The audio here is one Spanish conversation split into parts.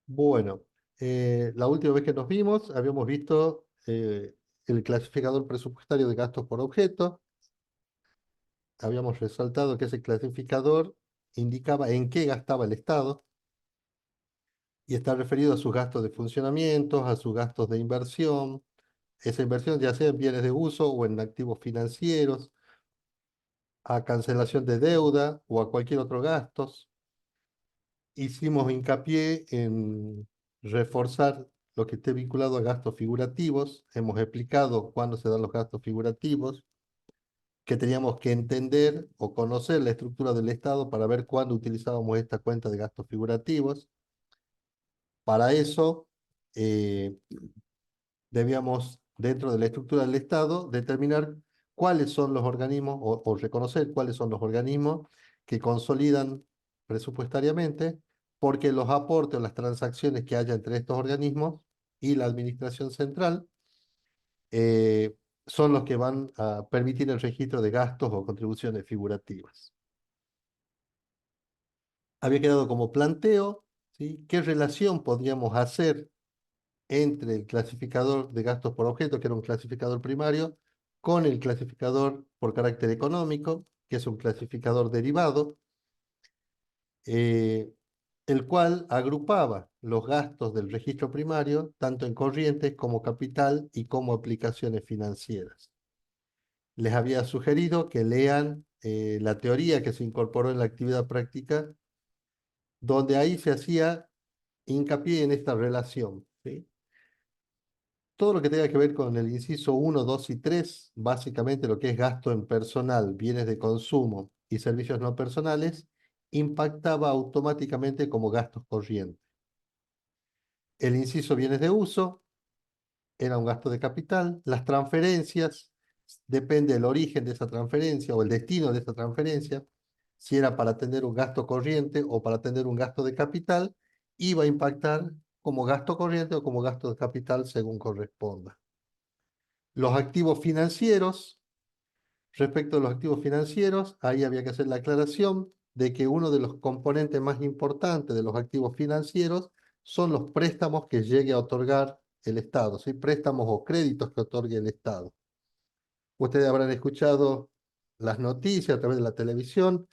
Bueno, la última vez que nos vimos habíamos visto el clasificador presupuestario de gastos por objeto. Habíamos resaltado que ese clasificador indicaba en qué gastaba el Estado y está referido a sus gastos de funcionamiento, a sus gastos de inversión. Esa inversión ya sea en bienes de uso o en activos financieros, a cancelación de deuda o a cualquier otro gastos. Hicimos hincapié en reforzar lo que esté vinculado a gastos figurativos. Hemos explicado cuándo se dan los gastos figurativos, que teníamos que entender o conocer la estructura del Estado para ver cuándo utilizábamos esta cuenta de gastos figurativos. Para eso, eh, debíamos, dentro de la estructura del Estado, determinar cuáles son los organismos o reconocer cuáles son los organismos que consolidan presupuestariamente, porque los aportes o las transacciones que haya entre estos organismos y la administración central eh, son los que van a permitir el registro de gastos o contribuciones figurativas. Había quedado como planteo, ¿sí? ¿Qué relación podríamos hacer entre el clasificador de gastos por objeto, que era un clasificador primario, con el clasificador por carácter económico, que es un clasificador derivado, eh, el cual agrupaba los gastos del registro primario, tanto en corrientes como capital y como aplicaciones financieras? Les había sugerido que lean la teoría que se incorporó en la actividad práctica, donde ahí se hacía hincapié en esta relación, ¿sí? Todo lo que tenga que ver con el inciso uno, 2 y 3, básicamente lo que es gasto en personal, bienes de consumo y servicios no personales, impactaba automáticamente como gastos corrientes. El inciso bienes de uso era un gasto de capital. Las transferencias, depende del origen de esa transferencia o el destino de esa transferencia, si era para atender un gasto corriente o para atender un gasto de capital, iba a impactar como gasto corriente o como gasto de capital según corresponda. Los activos financieros, respecto a los activos financieros, ahí había que hacer la aclaración de que uno de los componentes más importantes de los activos financieros son los préstamos que llegue a otorgar el Estado, ¿sí? Préstamos o créditos que otorgue el Estado. Ustedes habrán escuchado las noticias a través de la televisión,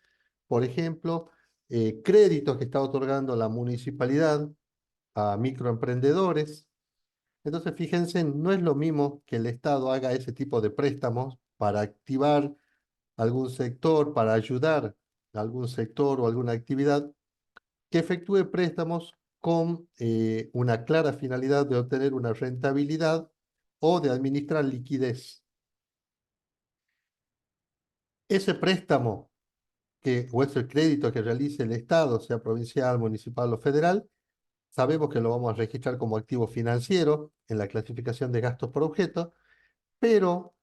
por ejemplo, créditos que está otorgando la municipalidad a microemprendedores. Entonces, fíjense, no es lo mismo que el Estado haga ese tipo de préstamos para activar algún sector, para ayudar a algún sector o alguna actividad, que efectúe préstamos con una clara finalidad de obtener una rentabilidad o de administrar liquidez. Ese préstamo o ese crédito que realice el Estado, sea provincial, municipal o federal, sabemos que lo vamos a registrar como activo financiero en la clasificación de gastos por objeto, pero,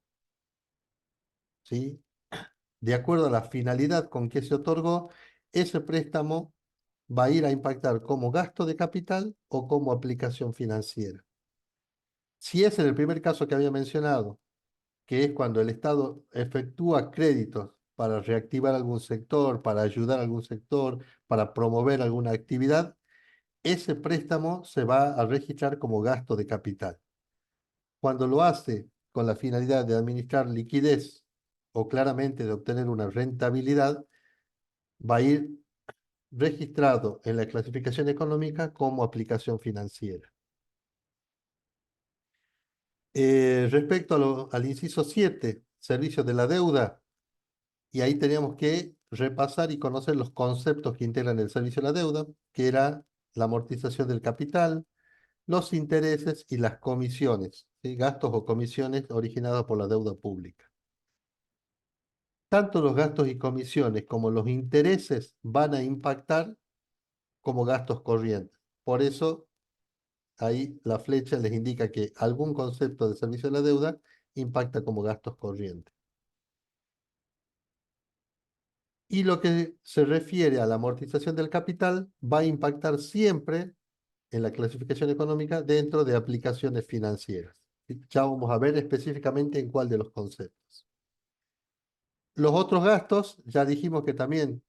¿sí? De acuerdo a la finalidad con que se otorgó, ese préstamo va a ir a impactar como gasto de capital o como aplicación financiera. Si es en el primer caso que había mencionado, que es cuando el Estado efectúa créditos para reactivar algún sector, para ayudar a algún sector, para promover alguna actividad, ese préstamo se va a registrar como gasto de capital. Cuando lo hace con la finalidad de administrar liquidez o claramente de obtener una rentabilidad, va a ir registrado en la clasificación económica como aplicación financiera. Respecto al inciso 7, servicios de la deuda, y ahí teníamos que repasar y conocer los conceptos que integran el servicio de la deuda, que era la amortización del capital, los intereses y las comisiones, ¿sí? Gastos o comisiones originados por la deuda pública. Tanto los gastos y comisiones como los intereses van a impactar como gastos corrientes. Por eso, ahí la flecha les indica que algún concepto de servicio de la deuda impacta como gastos corrientes. Y lo que se refiere a la amortización del capital va a impactar siempre en la clasificación económica dentro de aplicaciones financieras. Ya vamos a ver específicamente en cuál de los conceptos. Los otros gastos, ya dijimos que también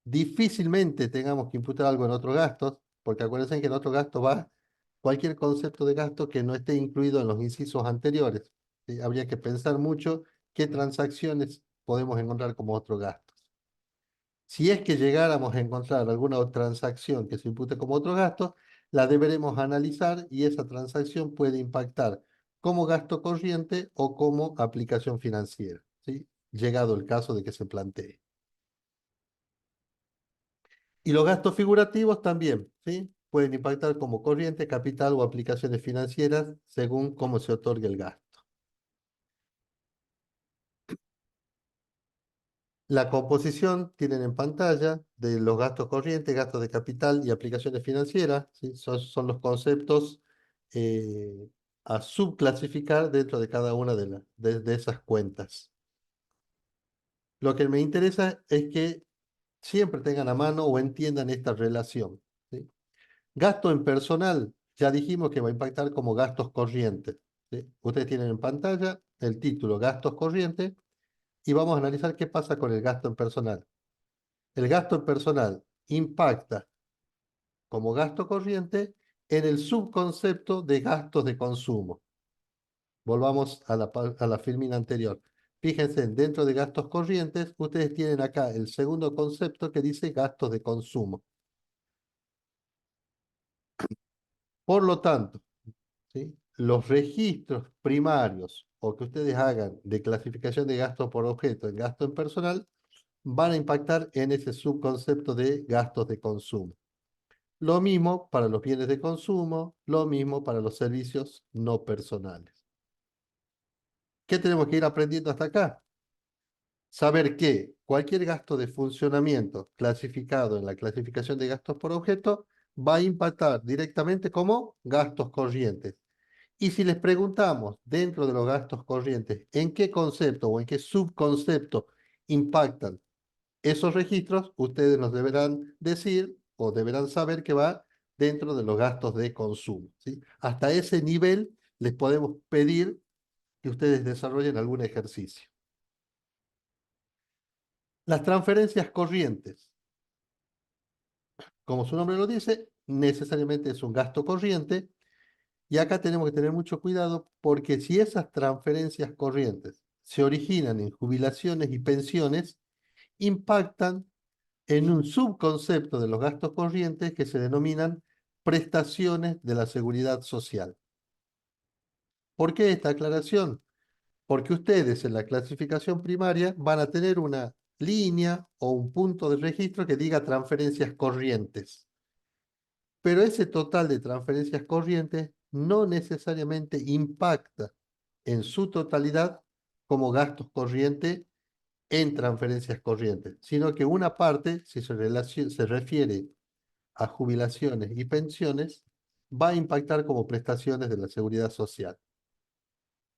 difícilmente tengamos que imputar algo en otros gastos, porque acuérdense que en otro gasto va cualquier concepto de gasto que no esté incluido en los incisos anteriores. ¿Sí? Habría que pensar mucho qué transacciones podemos encontrar como otro gasto. Si es que llegáramos a encontrar alguna otra transacción que se impute como otro gasto, la deberemos analizar y esa transacción puede impactar como gasto corriente o como aplicación financiera, ¿sí? Llegado el caso de que se plantee. Y los gastos figurativos también, ¿sí? Pueden impactar como corriente, capital o aplicaciones financieras según cómo se otorgue el gasto. La composición tienen en pantalla de los gastos corrientes, gastos de capital y aplicaciones financieras, ¿sí? Son los conceptos eh, a subclasificar dentro de cada una de esas cuentas. Lo que me interesa es que siempre tengan a mano o entiendan esta relación, ¿sí? Gasto en personal, ya dijimos que va a impactar como gastos corrientes, ¿sí? Ustedes tienen en pantalla el título gastos corrientes y vamos a analizar qué pasa con el gasto en personal. El gasto en personal impacta como gasto corriente en el subconcepto de gastos de consumo. Volvamos a la filmina anterior. Fíjense, dentro de gastos corrientes, ustedes tienen acá el segundo concepto que dice gastos de consumo. Por lo tanto, ¿sí? Los registros primarios o que ustedes hagan de clasificación de gasto por objeto en gasto en personal van a impactar en ese subconcepto de gastos de consumo. Lo mismo para los bienes de consumo, lo mismo para los servicios no personales. ¿Qué tenemos que ir aprendiendo hasta acá? Saber que cualquier gasto de funcionamiento clasificado en la clasificación de gastos por objeto va a impactar directamente como gastos corrientes. Y si les preguntamos dentro de los gastos corrientes en qué concepto o en qué subconcepto impactan esos registros, ustedes nos deberán decir o deberán saber que va dentro de los gastos de consumo, ¿sí? Hasta ese nivel les podemos pedir que ustedes desarrollen algún ejercicio. Las transferencias corrientes, como su nombre lo dice, necesariamente es un gasto corriente y acá tenemos que tener mucho cuidado porque si esas transferencias corrientes se originan en jubilaciones y pensiones, impactan en un subconcepto de los gastos corrientes que se denominan prestaciones de la seguridad social. ¿Por qué esta aclaración? Porque ustedes en la clasificación primaria van a tener una línea o un punto de registro que diga transferencias corrientes. Pero ese total de transferencias corrientes no necesariamente impacta en su totalidad como gastos corrientes en transferencias corrientes, sino que una parte, si se refiere a jubilaciones y pensiones, va a impactar como prestaciones de la seguridad social.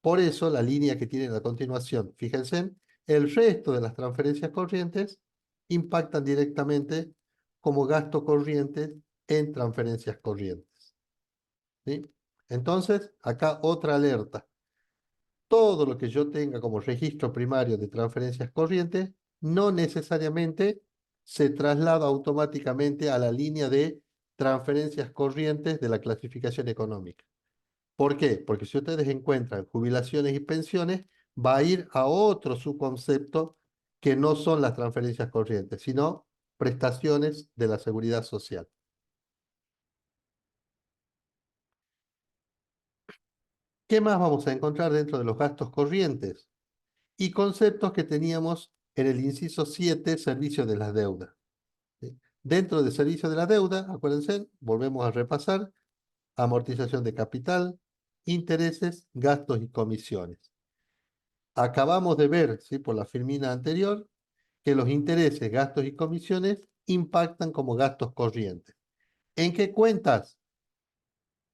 Por eso, la línea que tienen a continuación, fíjense, el resto de las transferencias corrientes impactan directamente como gasto corriente en transferencias corrientes. ¿Sí? Entonces, acá otra alerta. Todo lo que yo tenga como registro primario de transferencias corrientes no necesariamente se traslada automáticamente a la línea de transferencias corrientes de la clasificación económica. ¿Por qué? Porque si ustedes encuentran jubilaciones y pensiones, va a ir a otro subconcepto que no son las transferencias corrientes, sino prestaciones de la seguridad social. ¿Qué más vamos a encontrar dentro de los gastos corrientes? Y conceptos que teníamos en el inciso 7, servicio de las deudas. ¿Sí? Dentro de servicio de la deuda, acuérdense, volvemos a repasar, amortización de capital, intereses, gastos y comisiones. Acabamos de ver, ¿sí? Por la filmina anterior, que los intereses, gastos y comisiones impactan como gastos corrientes. ¿En qué cuentas?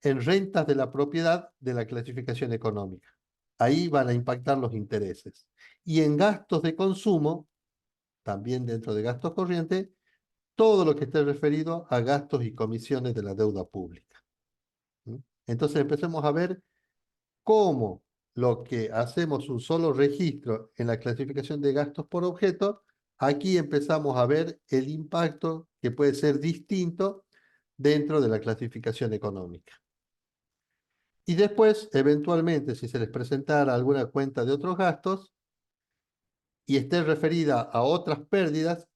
En rentas de la propiedad de la clasificación económica. Ahí van a impactar los intereses. Y en gastos de consumo, también dentro de gastos corrientes, todo lo que esté referido a gastos y comisiones de la deuda pública. ¿Mm? Entonces empecemos a ver cómo lo que hacemos un solo registro en la clasificación de gastos por objeto, aquí empezamos a ver el impacto que puede ser distinto dentro de la clasificación económica. Y después, eventualmente, si se les presentara alguna cuenta de otros gastos y esté referida a otras pérdidas,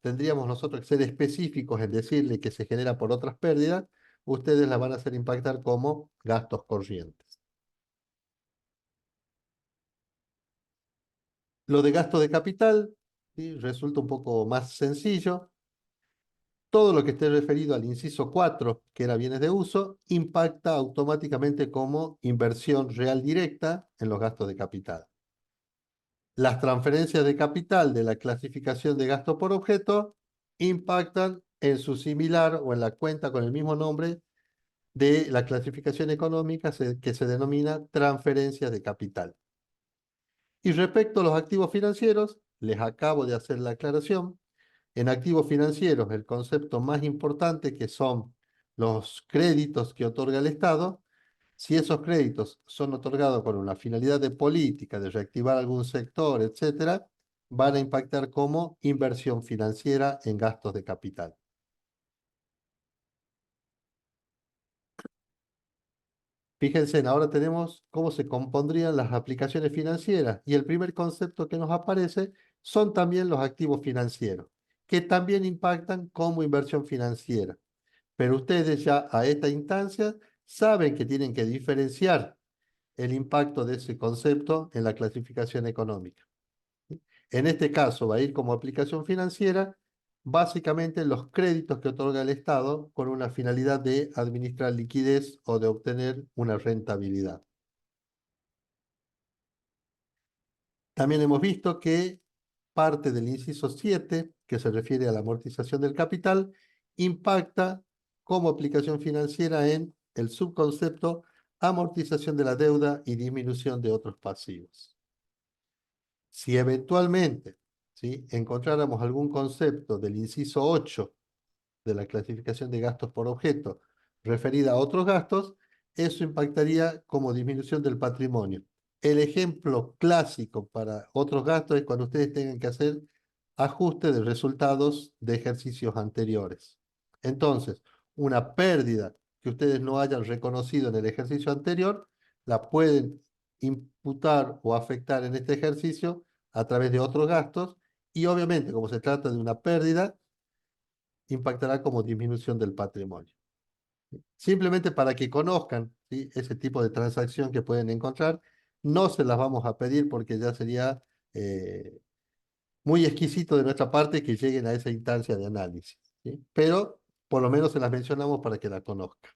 tendríamos nosotros que ser específicos en decirle que se genera por otras pérdidas, ustedes la van a hacer impactar como gastos corrientes. Lo de gasto de capital, ¿sí? Resulta un poco más sencillo. Todo lo que esté referido al inciso 4, que era bienes de uso, impacta automáticamente como inversión real directa en los gastos de capital. Las transferencias de capital de la clasificación de gasto por objeto impactan en su similar o en la cuenta con el mismo nombre de la clasificación económica que se denomina transferencias de capital. Y respecto a los activos financieros, les acabo de hacer la aclaración. En activos financieros, el concepto más importante que son los créditos que otorga el Estado, si esos créditos son otorgados con una finalidad de política, de reactivar algún sector, etcétera, van a impactar como inversión financiera en gastos de capital. Fíjense, ahora tenemos cómo se compondrían las aplicaciones financieras y el primer concepto que nos aparece son también los activos financieros, que también impactan como inversión financiera. Pero ustedes ya a esta instancia saben que tienen que diferenciar el impacto de ese concepto en la clasificación económica. En este caso va a ir como aplicación financiera básicamente los créditos que otorga el Estado con una finalidad de administrar liquidez o de obtener una rentabilidad. También hemos visto que parte del inciso 7, que se refiere a la amortización del capital, impacta como aplicación financiera en el subconcepto amortización de la deuda y disminución de otros pasivos. Si eventualmente, ¿sí?, encontráramos algún concepto del inciso 8 de la clasificación de gastos por objeto referida a otros gastos, eso impactaría como disminución del patrimonio. El ejemplo clásico para otros gastos es cuando ustedes tengan que hacer ajuste de resultados de ejercicios anteriores. Entonces, una pérdida que ustedes no hayan reconocido en el ejercicio anterior, la pueden imputar o afectar en este ejercicio a través de otros gastos y obviamente como se trata de una pérdida, impactará como disminución del patrimonio. Simplemente para que conozcan, ¿sí?, ese tipo de transacción que pueden encontrar, no se las vamos a pedir porque ya sería muy exquisito de nuestra parte que lleguen a esa instancia de análisis, ¿sí? Pero por lo menos se las mencionamos para que la conozcan.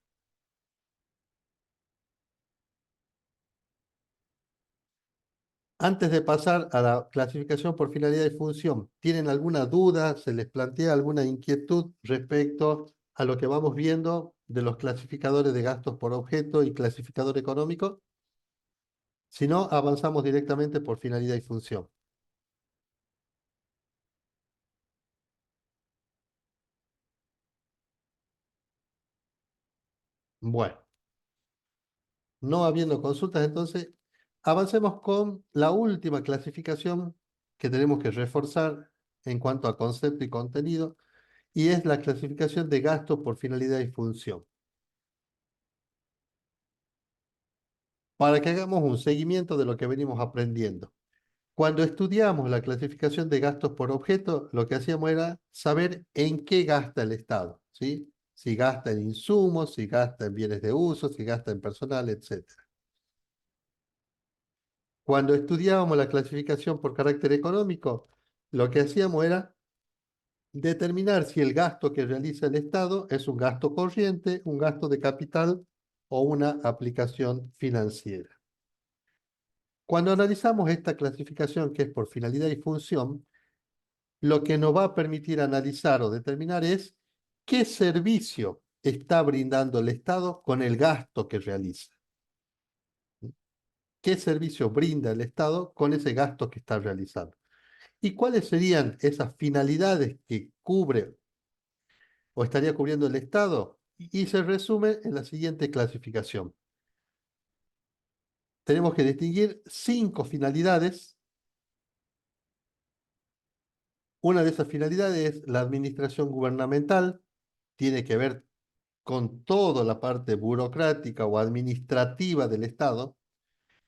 Antes de pasar a la clasificación por finalidad y función, ¿tienen alguna duda? ¿Se les plantea alguna inquietud respecto a lo que vamos viendo de los clasificadores de gastos por objeto y clasificador económico? Si no, avanzamos directamente por finalidad y función. Bueno, no habiendo consultas, entonces avancemos con la última clasificación que tenemos que reforzar en cuanto a concepto y contenido, y es la clasificación de gastos por finalidad y función. Para que hagamos un seguimiento de lo que venimos aprendiendo. Cuando estudiamos la clasificación de gastos por objeto, lo que hacíamos era saber en qué gasta el Estado, ¿sí? Si gasta en insumos, si gasta en bienes de uso, si gasta en personal, etcétera. Cuando estudiábamos la clasificación por carácter económico, lo que hacíamos era determinar si el gasto que realiza el Estado es un gasto corriente, un gasto de capital o una aplicación financiera. Cuando analizamos esta clasificación que es por finalidad y función, lo que nos va a permitir analizar o determinar es qué servicio está brindando el Estado con el gasto que realiza. ¿Qué servicio brinda el Estado con ese gasto que está realizando? ¿Y cuáles serían esas finalidades que cubre o estaría cubriendo el Estado? Y se resume en la siguiente clasificación. Tenemos que distinguir 5 finalidades. Una de esas finalidades es la administración gubernamental, tiene que ver con toda la parte burocrática o administrativa del Estado,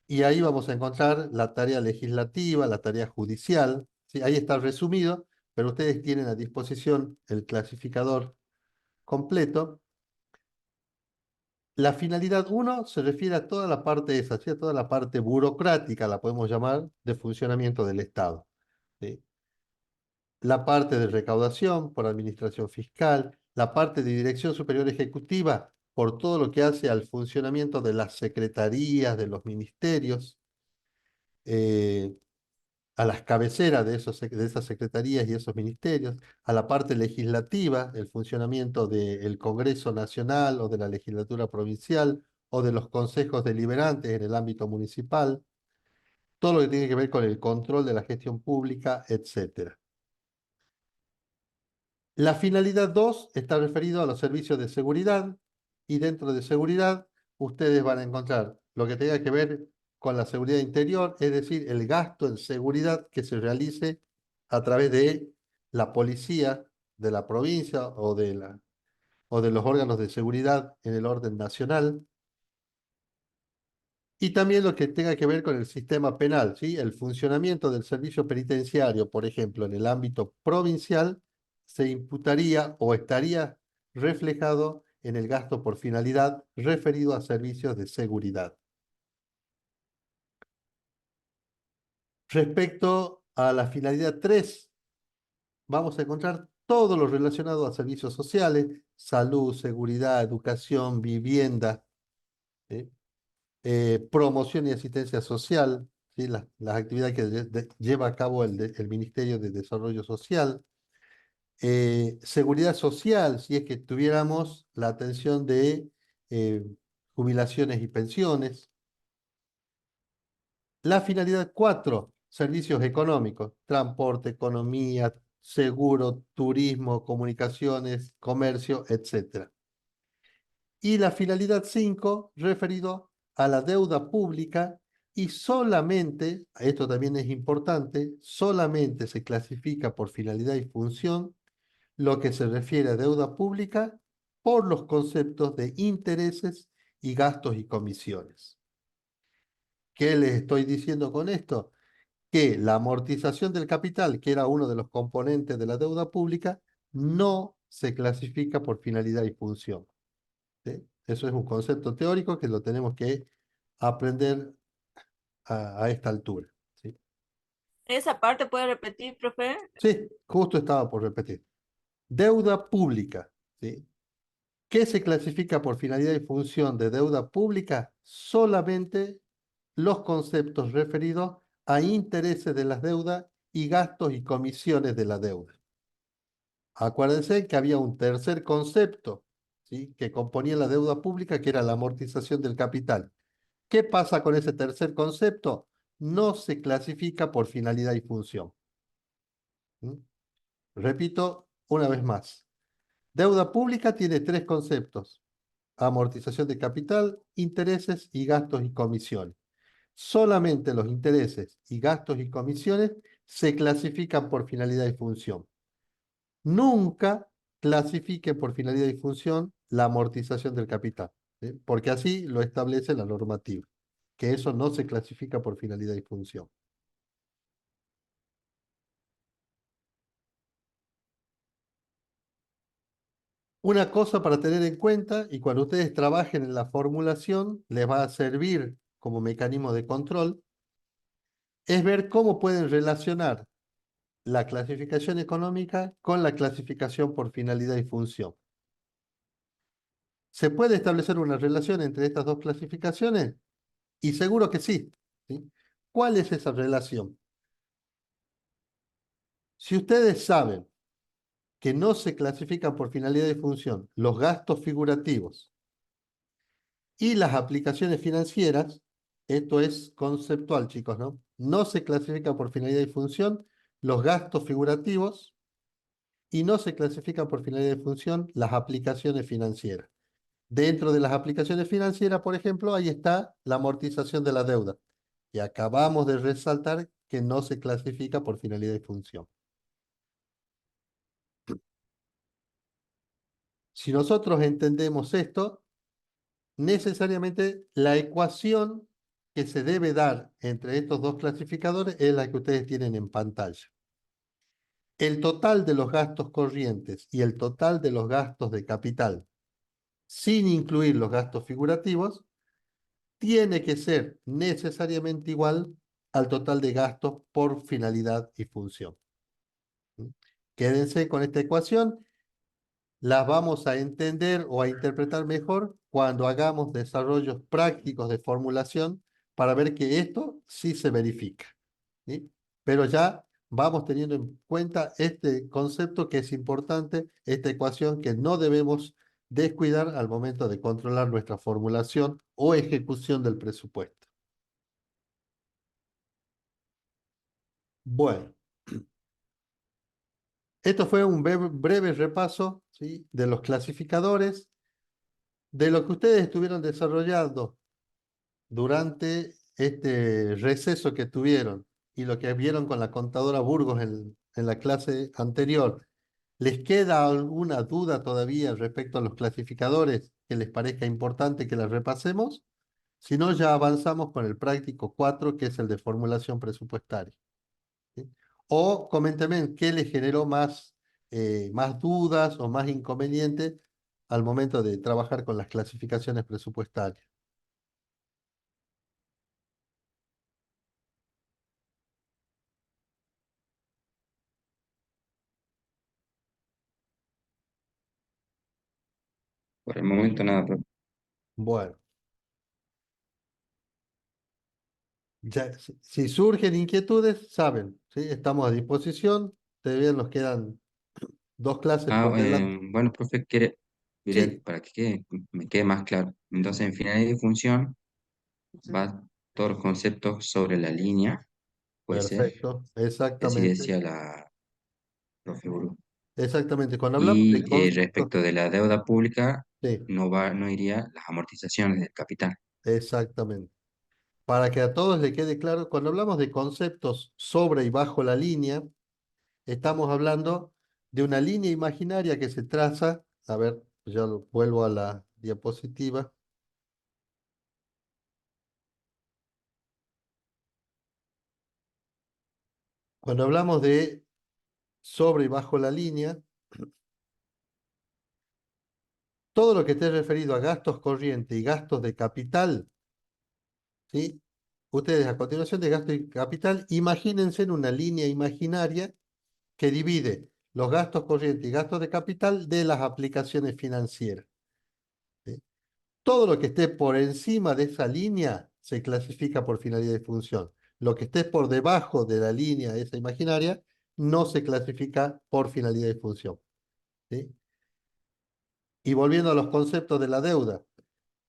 y ahí vamos a encontrar la tarea legislativa, la tarea judicial, ¿sí? Ahí está resumido, pero ustedes tienen a disposición el clasificador completo. La finalidad uno se refiere a toda la parte esa, ¿sí? A toda la parte burocrática, la podemos llamar, de funcionamiento del Estado, ¿sí? La parte de recaudación por administración fiscal, la parte de dirección superior ejecutiva por todo lo que hace al funcionamiento de las secretarías, de los ministerios, eh, a las cabeceras de de esas secretarías y esos ministerios, a la parte legislativa, el funcionamiento del Congreso Nacional o de la legislatura provincial o de los consejos deliberantes en el ámbito municipal, todo lo que tiene que ver con el control de la gestión pública, etcétera. La finalidad 2 está referido a los servicios de seguridad y dentro de seguridad ustedes van a encontrar lo que tenga que ver con la seguridad interior, es decir, el gasto en seguridad que se realice a través de la policía de la provincia o de los órganos de seguridad en el orden nacional. Y también lo que tenga que ver con el sistema penal, ¿sí? El funcionamiento del servicio penitenciario, por ejemplo, en el ámbito provincial, se imputaría o estaría reflejado en el gasto por finalidad referido a servicios de seguridad. Respecto a la finalidad 3, vamos a encontrar todo lo relacionado a servicios sociales, salud, seguridad, educación, vivienda, ¿sí? Promoción y asistencia social, ¿sí? Las actividades que lleva a cabo el Ministerio de Desarrollo Social, seguridad social, si es que tuviéramos la atención de eh, jubilaciones y pensiones. La finalidad 4, servicios económicos, transporte, economía, seguro, turismo, comunicaciones, comercio, etcétera. Y la finalidad 5, referido a la deuda pública y solamente, esto también es importante, solamente se clasifica por finalidad y función lo que se refiere a deuda pública por los conceptos de intereses y gastos y comisiones. ¿Qué les estoy diciendo con esto? Que la amortización del capital, que era uno de los componentes de la deuda pública, no se clasifica por finalidad y función. ¿Sí? Eso es un concepto teórico que lo tenemos que aprender a esta altura. ¿Sí? Esa parte puede repetir, profe. Sí, justo estaba por repetir. Deuda pública. ¿Sí? ¿Qué se clasifica por finalidad y función de deuda pública? Solamente los conceptos referidos a intereses de las deudas y gastos y comisiones de la deuda. Acuérdense que había un tercer concepto, ¿sí? Que componía la deuda pública, que era la amortización del capital. ¿Qué pasa con ese tercer concepto? No se clasifica por finalidad y función. ¿Mm? Repito una vez más. Deuda pública tiene tres conceptos: amortización de capital, intereses y gastos y comisiones. Solamente los intereses y gastos y comisiones se clasifican por finalidad y función. Nunca clasifiquen por finalidad y función la amortización del capital, ¿sí? Porque así lo establece la normativa, que eso no se clasifica por finalidad y función. Una cosa para tener en cuenta, y cuando ustedes trabajen en la formulación, les va a servir como mecanismo de control, es ver cómo pueden relacionar la clasificación económica con la clasificación por finalidad y función. ¿Se puede establecer una relación entre estas dos clasificaciones? Y seguro que sí, ¿sí? ¿Cuál es esa relación? Si ustedes saben que no se clasifican por finalidad y función los gastos figurativos y las aplicaciones financieras, esto es conceptual, chicos, ¿no? No se clasifican por finalidad y función los gastos figurativos y no se clasifican por finalidad y función las aplicaciones financieras. Dentro de las aplicaciones financieras, por ejemplo, ahí está la amortización de la deuda. Y acabamos de resaltar que no se clasifica por finalidad y función. Si nosotros entendemos esto, necesariamente la ecuación que se debe dar entre estos dos clasificadores es la que ustedes tienen en pantalla. El total de los gastos corrientes y el total de los gastos de capital, sin incluir los gastos figurativos, tiene que ser necesariamente igual al total de gastos por finalidad y función. Quédense con esta ecuación, las vamos a entender o a interpretar mejor cuando hagamos desarrollos prácticos de formulación para ver que esto sí se verifica. ¿Sí? Pero ya vamos teniendo en cuenta este concepto que es importante, esta ecuación que no debemos descuidar al momento de controlar nuestra formulación o ejecución del presupuesto. Bueno, esto fue un breve repaso, ¿sí?, de los clasificadores, de lo que ustedes estuvieron desarrollando durante este receso que tuvieron y lo que vieron con la contadora Burgos en la clase anterior. ¿Les queda alguna duda todavía respecto a los clasificadores que les parezca importante que las repasemos? Si no, ya avanzamos con el práctico 4, que es el de formulación presupuestaria. ¿Sí? O coméntenme qué les generó más dudas o más inconvenientes al momento de trabajar con las clasificaciones presupuestarias. Por el momento nada, profe. Bueno, ya, si surgen inquietudes, saben, ¿sí? Estamos a disposición. Todavía nos quedan 2 clases Ah, por delante. bueno, profe, Sí, para que me quede más claro. Entonces, en finalidad de función va todos los conceptos sobre la línea, puede ser, perfecto, que así exactamente, decía la profe Buru. exactamente. Cuando hablamos de Y conceptos, respecto de la deuda pública, sí, no iría las amortizaciones del capital. exactamente. Para que a todos les quede claro, cuando hablamos de conceptos sobre y bajo la línea, estamos hablando de una línea imaginaria que se traza. A ver, vuelvo a la diapositiva. Cuando hablamos de sobre y bajo la línea, todo lo que esté referido a gastos corrientes y gastos de capital, ¿sí? Ustedes a continuación de gasto y capital, imagínense en una línea imaginaria que divide los gastos corrientes y gastos de capital de las aplicaciones financieras. ¿Sí? Todo lo que esté por encima de esa línea se clasifica por finalidad y función. Lo que esté por debajo de la línea esa imaginaria no se clasifica por finalidad y función. ¿Sí? Y volviendo a los conceptos de la deuda,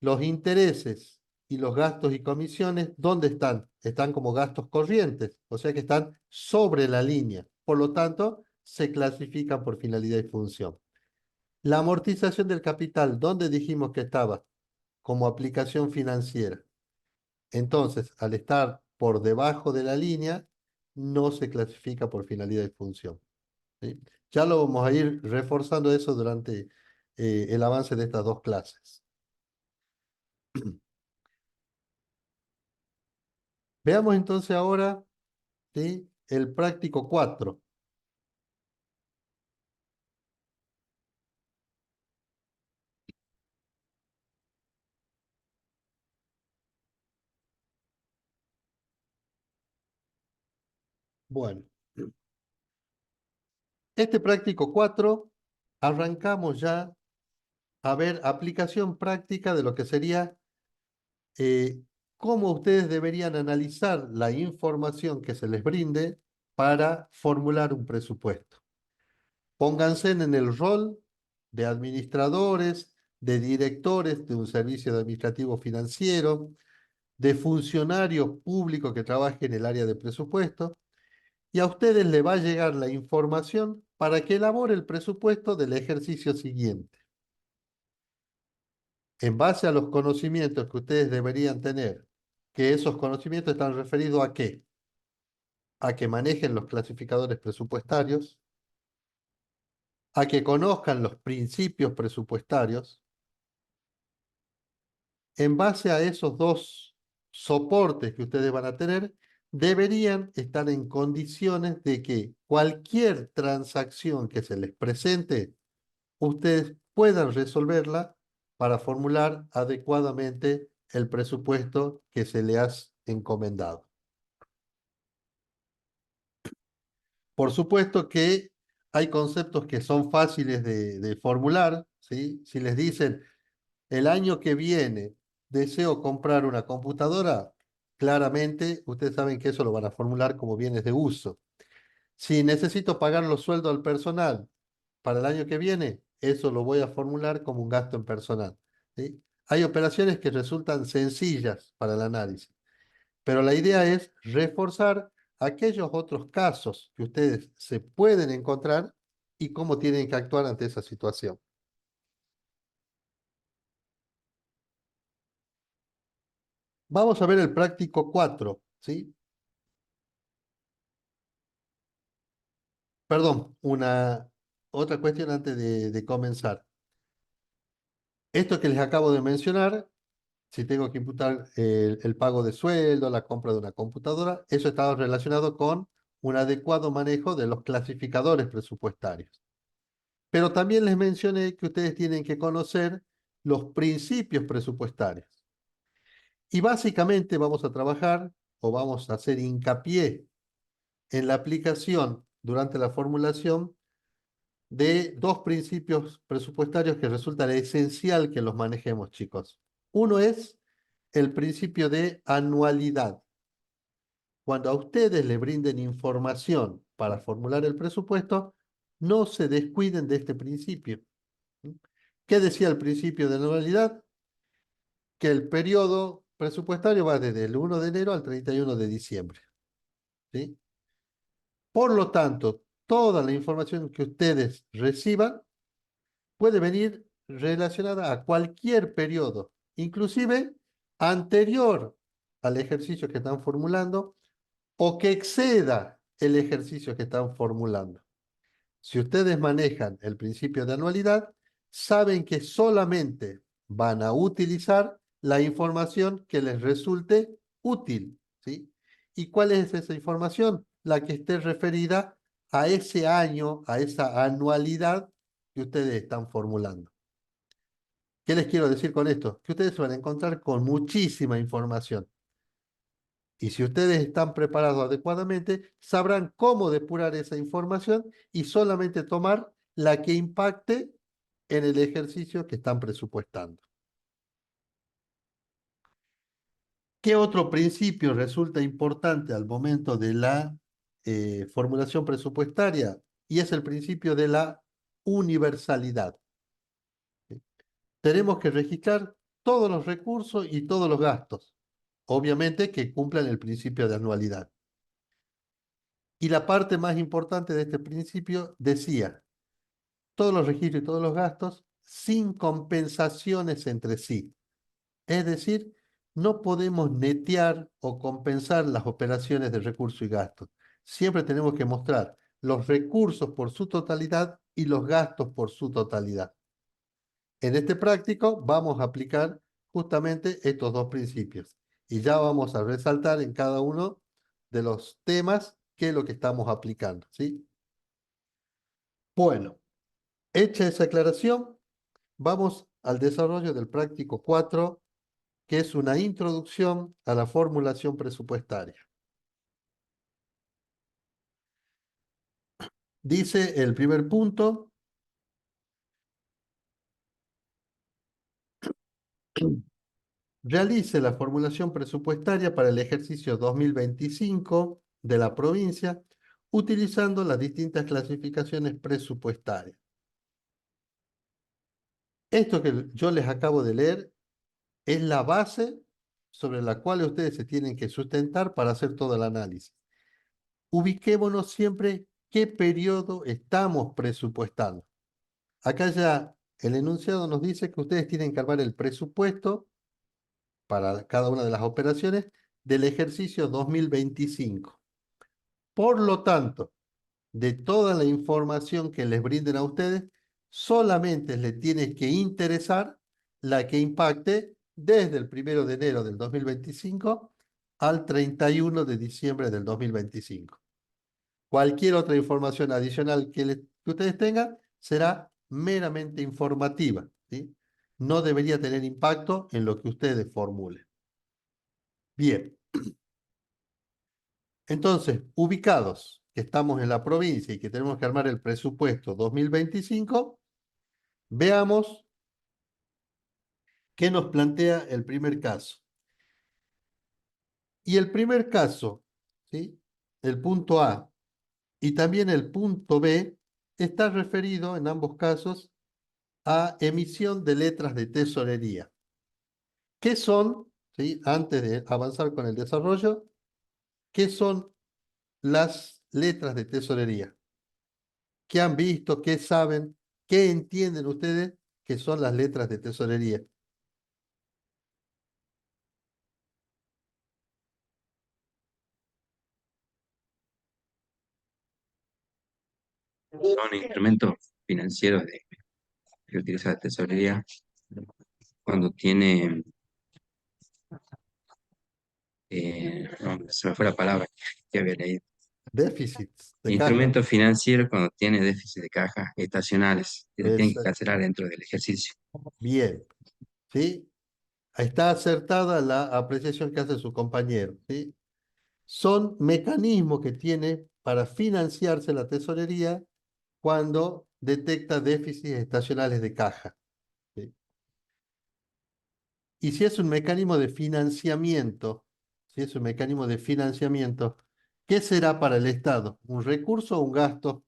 los intereses y los gastos y comisiones, ¿dónde están? Están como gastos corrientes, o sea que están sobre la línea. Por lo tanto, se clasifican por finalidad y función. La amortización del capital, ¿dónde dijimos que estaba? Como aplicación financiera. Entonces, al estar por debajo de la línea, no se clasifica por finalidad y función. ¿Sí? Ya lo vamos a ir reforzando eso durante el avance de estas 2 clases. Veamos entonces ahora, ¿sí?, el práctico 4. Bueno, este práctico 4 arrancamos ya a ver aplicación práctica de lo que sería eh, cómo ustedes deberían analizar la información que se les brinde para formular un presupuesto. Pónganse en el rol de administradores, de directores de un servicio administrativo financiero, de funcionario público que trabaje en el área de presupuesto, y a ustedes les va a llegar la información para que elabore el presupuesto del ejercicio siguiente. En base a los conocimientos que ustedes deberían tener, que esos conocimientos están referidos ¿a qué? A que manejen los clasificadores presupuestarios, a que conozcan los principios presupuestarios. En base a esos dos soportes que ustedes van a tener, deberían estar en condiciones de que cualquier transacción que se les presente, ustedes puedan resolverla para formular adecuadamente el presupuesto que se le ha encomendado. Por supuesto que hay conceptos que son fáciles de formular, ¿sí? Si les dicen, el año que viene deseo comprar una computadora, claramente ustedes saben que eso lo van a formular como bienes de uso. Si necesito pagar los sueldos al personal para el año que viene, eso lo voy a formular como un gasto en personal, ¿sí? Hay operaciones que resultan sencillas para el análisis, pero la idea es reforzar aquellos otros casos que ustedes se pueden encontrar y cómo tienen que actuar ante esa situación. Vamos a ver el práctico 4, ¿sí? Perdón, otra cuestión antes de comenzar. Esto que les acabo de mencionar, si tengo que imputar el pago de sueldo, la compra de una computadora, eso está relacionado con un adecuado manejo de los clasificadores presupuestarios. Pero también les mencioné que ustedes tienen que conocer los principios presupuestarios. Y básicamente vamos a trabajar o vamos a hacer hincapié en la aplicación durante la formulación de dos principios presupuestarios que resulta esencial que los manejemos, chicos. Uno es el principio de anualidad. Cuando a ustedes le brinden información para formular el presupuesto, no se descuiden de este principio. ¿Qué decía el principio de anualidad? Que el periodo presupuestario va desde el 1 de enero al 31 de diciembre. ¿Sí? Por lo tanto, toda la información que ustedes reciban puede venir relacionada a cualquier periodo, inclusive anterior al ejercicio que están formulando o que exceda el ejercicio que están formulando. Si ustedes manejan el principio de anualidad, saben que solamente van a utilizar la información que les resulte útil, ¿sí? ¿Y cuál es esa información? La que esté referida a ese año, a esa anualidad que ustedes están formulando. ¿Qué les quiero decir con esto? Que ustedes se van a encontrar con muchísima información. Y si ustedes están preparados adecuadamente, sabrán cómo depurar esa información y solamente tomar la que impacte en el ejercicio que están presupuestando. ¿Qué otro principio resulta importante al momento de la formulación presupuestaria? Y es el principio de la universalidad. Tenemos que registrar todos los recursos y todos los gastos, obviamente que cumplan el principio de anualidad. Y la parte más importante de este principio decía, todos los registros y todos los gastos sin compensaciones entre sí. Es decir, no podemos netear o compensar las operaciones de recursos y gastos. Siempre tenemos que mostrar los recursos por su totalidad y los gastos por su totalidad. En este práctico vamos a aplicar justamente estos dos principios y ya vamos a resaltar en cada uno de los temas qué es lo que estamos aplicando, ¿sí? Bueno, hecha esa aclaración, vamos al desarrollo del práctico 4, que es una introducción a la formulación presupuestaria. Dice el primer punto, realice la formulación presupuestaria para el ejercicio 2025 de la provincia utilizando las distintas clasificaciones presupuestarias. Esto que yo les acabo de leer es la base sobre la cual ustedes se tienen que sustentar para hacer todo el análisis. Ubiquémonos siempre qué periodo estamos presupuestando. Acá ya el enunciado nos dice que ustedes tienen que armar el presupuesto para cada una de las operaciones del ejercicio 2025. Por lo tanto, de toda la información que les brinden a ustedes, solamente les tiene que interesar la que impacte desde el 1 de enero del 2025 al 31 de diciembre del 2025. Cualquier otra información adicional que ustedes tengan será meramente informativa, ¿sí? No debería tener impacto en lo que ustedes formulen. Bien. Entonces, ubicados que estamos en la provincia y que tenemos que armar el presupuesto 2025, veamos qué nos plantea el primer caso. Y el primer caso, ¿sí? El punto A y también el punto B, está referido en ambos casos a emisión de letras de tesorería. ¿Qué son, ¿sí? Antes de avanzar con el desarrollo, qué son las letras de tesorería? ¿Qué han visto? ¿Qué saben? ¿Qué entienden ustedes que son las letras de tesorería? Son instrumentos financieros que utiliza la tesorería cuando tiene, no, se me fue la palabra que había leído. Déficits de caja. Instrumentos financieros cuando tiene déficit de caja estacionales que se tienen que Exacto. cancelar dentro del ejercicio. Bien, ¿sí? Está acertada la apreciación que hace su compañero, ¿sí? Son mecanismos que tiene para financiarse la tesorería cuando detecta déficits estacionales de caja, ¿sí? Y si es un mecanismo de financiamiento, si es un mecanismo de financiamiento, ¿qué será para el Estado? ¿Un recurso o un gasto?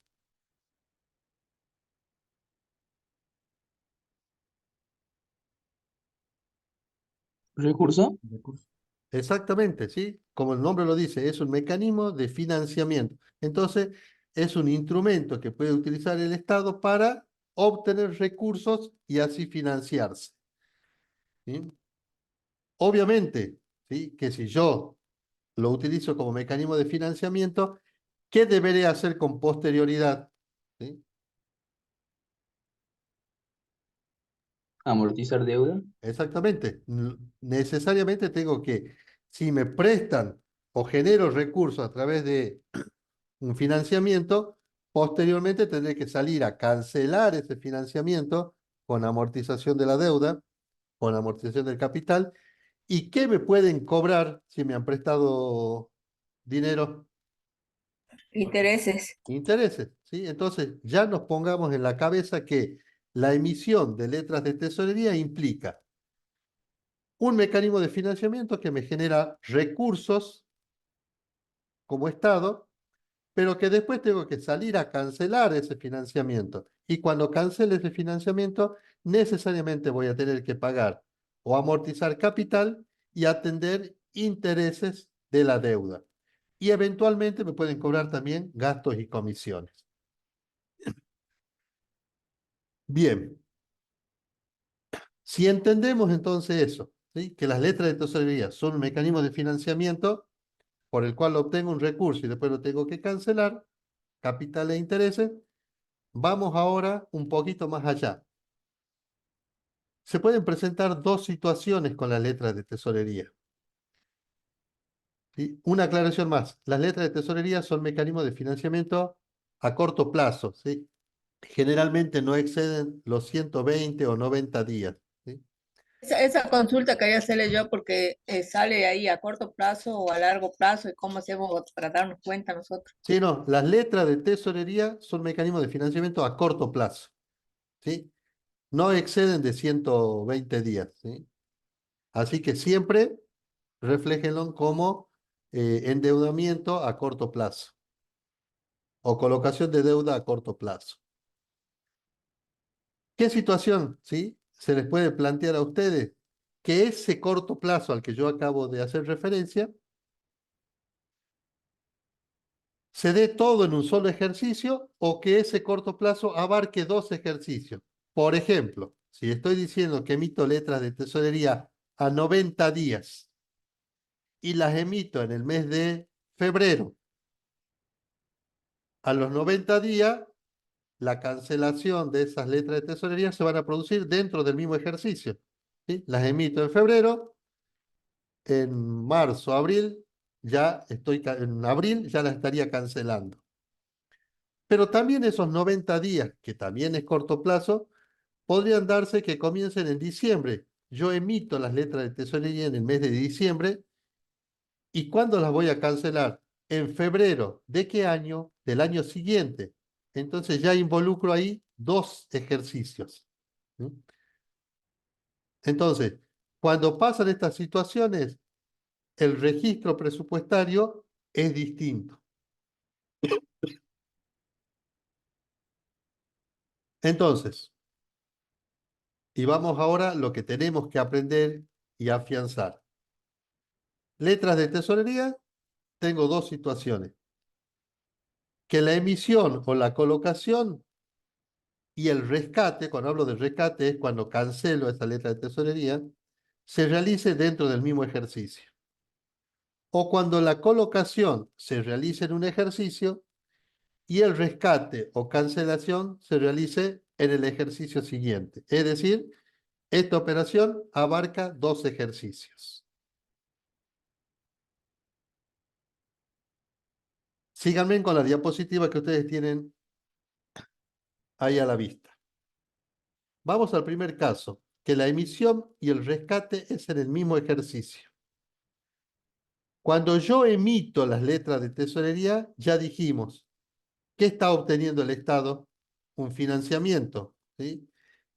¿Recurso? Exactamente, ¿sí? Como el nombre lo dice, es un mecanismo de financiamiento. Entonces, es un instrumento que puede utilizar el Estado para obtener recursos y así financiarse, ¿sí? Obviamente, ¿sí? Que si yo lo utilizo como mecanismo de financiamiento, ¿qué deberé hacer con posterioridad? ¿Sí? Amortizar deuda. Exactamente. Necesariamente tengo que, si me prestan o genero recursos a través de un financiamiento, posteriormente tendré que salir a cancelar ese financiamiento con amortización de la deuda, con amortización del capital. ¿Y qué me pueden cobrar si me han prestado dinero? Intereses. Intereses, ¿sí? Entonces, ya nos pongamos en la cabeza que la emisión de letras de tesorería implica un mecanismo de financiamiento que me genera recursos como Estado, pero que después tengo que salir a cancelar ese financiamiento. Y cuando cancele ese financiamiento, necesariamente voy a tener que pagar o amortizar capital y atender intereses de la deuda. Y eventualmente me pueden cobrar también gastos y comisiones. Bien, si entendemos entonces eso, ¿sí? Que las letras de tesorería son un mecanismo de financiamiento por el cual obtengo un recurso y después lo tengo que cancelar, capital e intereses, vamos ahora un poquito más allá. Se pueden presentar dos situaciones con las letras de tesorería, ¿sí? Una aclaración más. Las letras de tesorería son mecanismos de financiamiento a corto plazo, ¿sí? Generalmente no exceden los 120 o 90 días, ¿sí? Esa consulta quería hacerle yo porque sale ahí a corto plazo o a largo plazo y cómo hacemos para darnos cuenta nosotros. Sí, no, las letras de tesorería son mecanismos de financiamiento a corto plazo, ¿sí? No exceden de 120 días, ¿sí? Así que siempre refléjenlo como endeudamiento a corto plazo o colocación de deuda a corto plazo. ¿Qué situación, sí, se les puede plantear a ustedes que ese corto plazo al que yo acabo de hacer referencia se dé todo en un solo ejercicio o que ese corto plazo abarque dos ejercicios? Por ejemplo, si estoy diciendo que emito letras de tesorería a 90 días y las emito en el mes de febrero, A los 90 días, la cancelación de esas letras de tesorería se van a producir dentro del mismo ejercicio. ¿Sí? Las emito en febrero, en marzo, abril, en abril ya las estaría cancelando. Pero también esos 90 días, que también es corto plazo, podrían darse que comiencen en diciembre. Yo emito las letras de tesorería en el mes de diciembre. ¿Y cuándo las voy a cancelar? En febrero. ¿De qué año? Del año siguiente. Entonces ya involucro ahí dos ejercicios. ¿Sí? Entonces, cuando pasan estas situaciones, el registro presupuestario es distinto. Entonces, y vamos ahora a lo que tenemos que aprender y afianzar. Letras de tesorería, tengo dos situaciones. Que la emisión o la colocación y el rescate, cuando hablo de rescate es cuando cancelo esa letra de tesorería, se realice dentro del mismo ejercicio. O cuando la colocación se realice en un ejercicio y el rescate o cancelación se realice en el ejercicio siguiente. Es decir, esta operación abarca dos ejercicios. Síganme con la diapositiva que ustedes tienen ahí a la vista. Vamos al primer caso, que la emisión y el rescate es en el mismo ejercicio. Cuando yo emito las letras de tesorería, ya dijimos, ¿qué está obteniendo el Estado? Un financiamiento, ¿sí?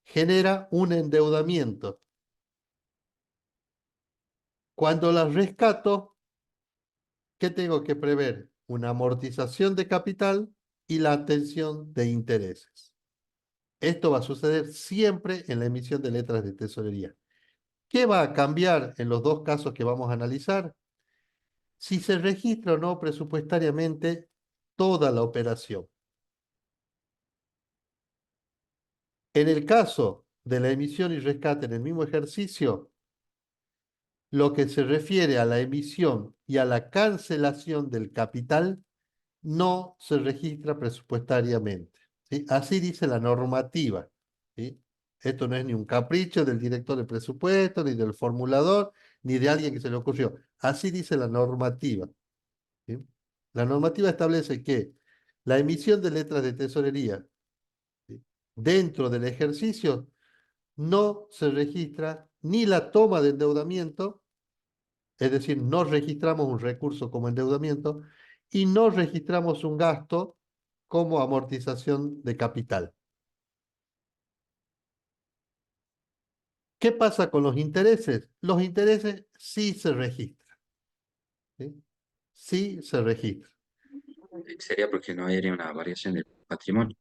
Genera un endeudamiento. Cuando las rescato, ¿qué tengo que prever? Una amortización de capital y la atención de intereses. Esto va a suceder siempre en la emisión de letras de tesorería. ¿Qué va a cambiar en los dos casos que vamos a analizar? Si se registra o no presupuestariamente toda la operación. En el caso de la emisión y rescate en el mismo ejercicio, lo que se refiere a la emisión y a la cancelación del capital no se registra presupuestariamente. ¿Sí? Así dice la normativa. ¿Sí? Esto no es ni un capricho del director de presupuesto, ni del formulador, ni de alguien que se le ocurrió. Así dice la normativa. ¿Sí? La normativa establece que la emisión de letras de tesorería, ¿sí?, dentro del ejercicio no se registra ni la toma de endeudamiento, es decir, no registramos un recurso como endeudamiento y no registramos un gasto como amortización de capital. ¿Qué pasa con los intereses? Los intereses sí se registran. ¿Sí? Sí se registran. Sería porque no habría una variación del patrimonio.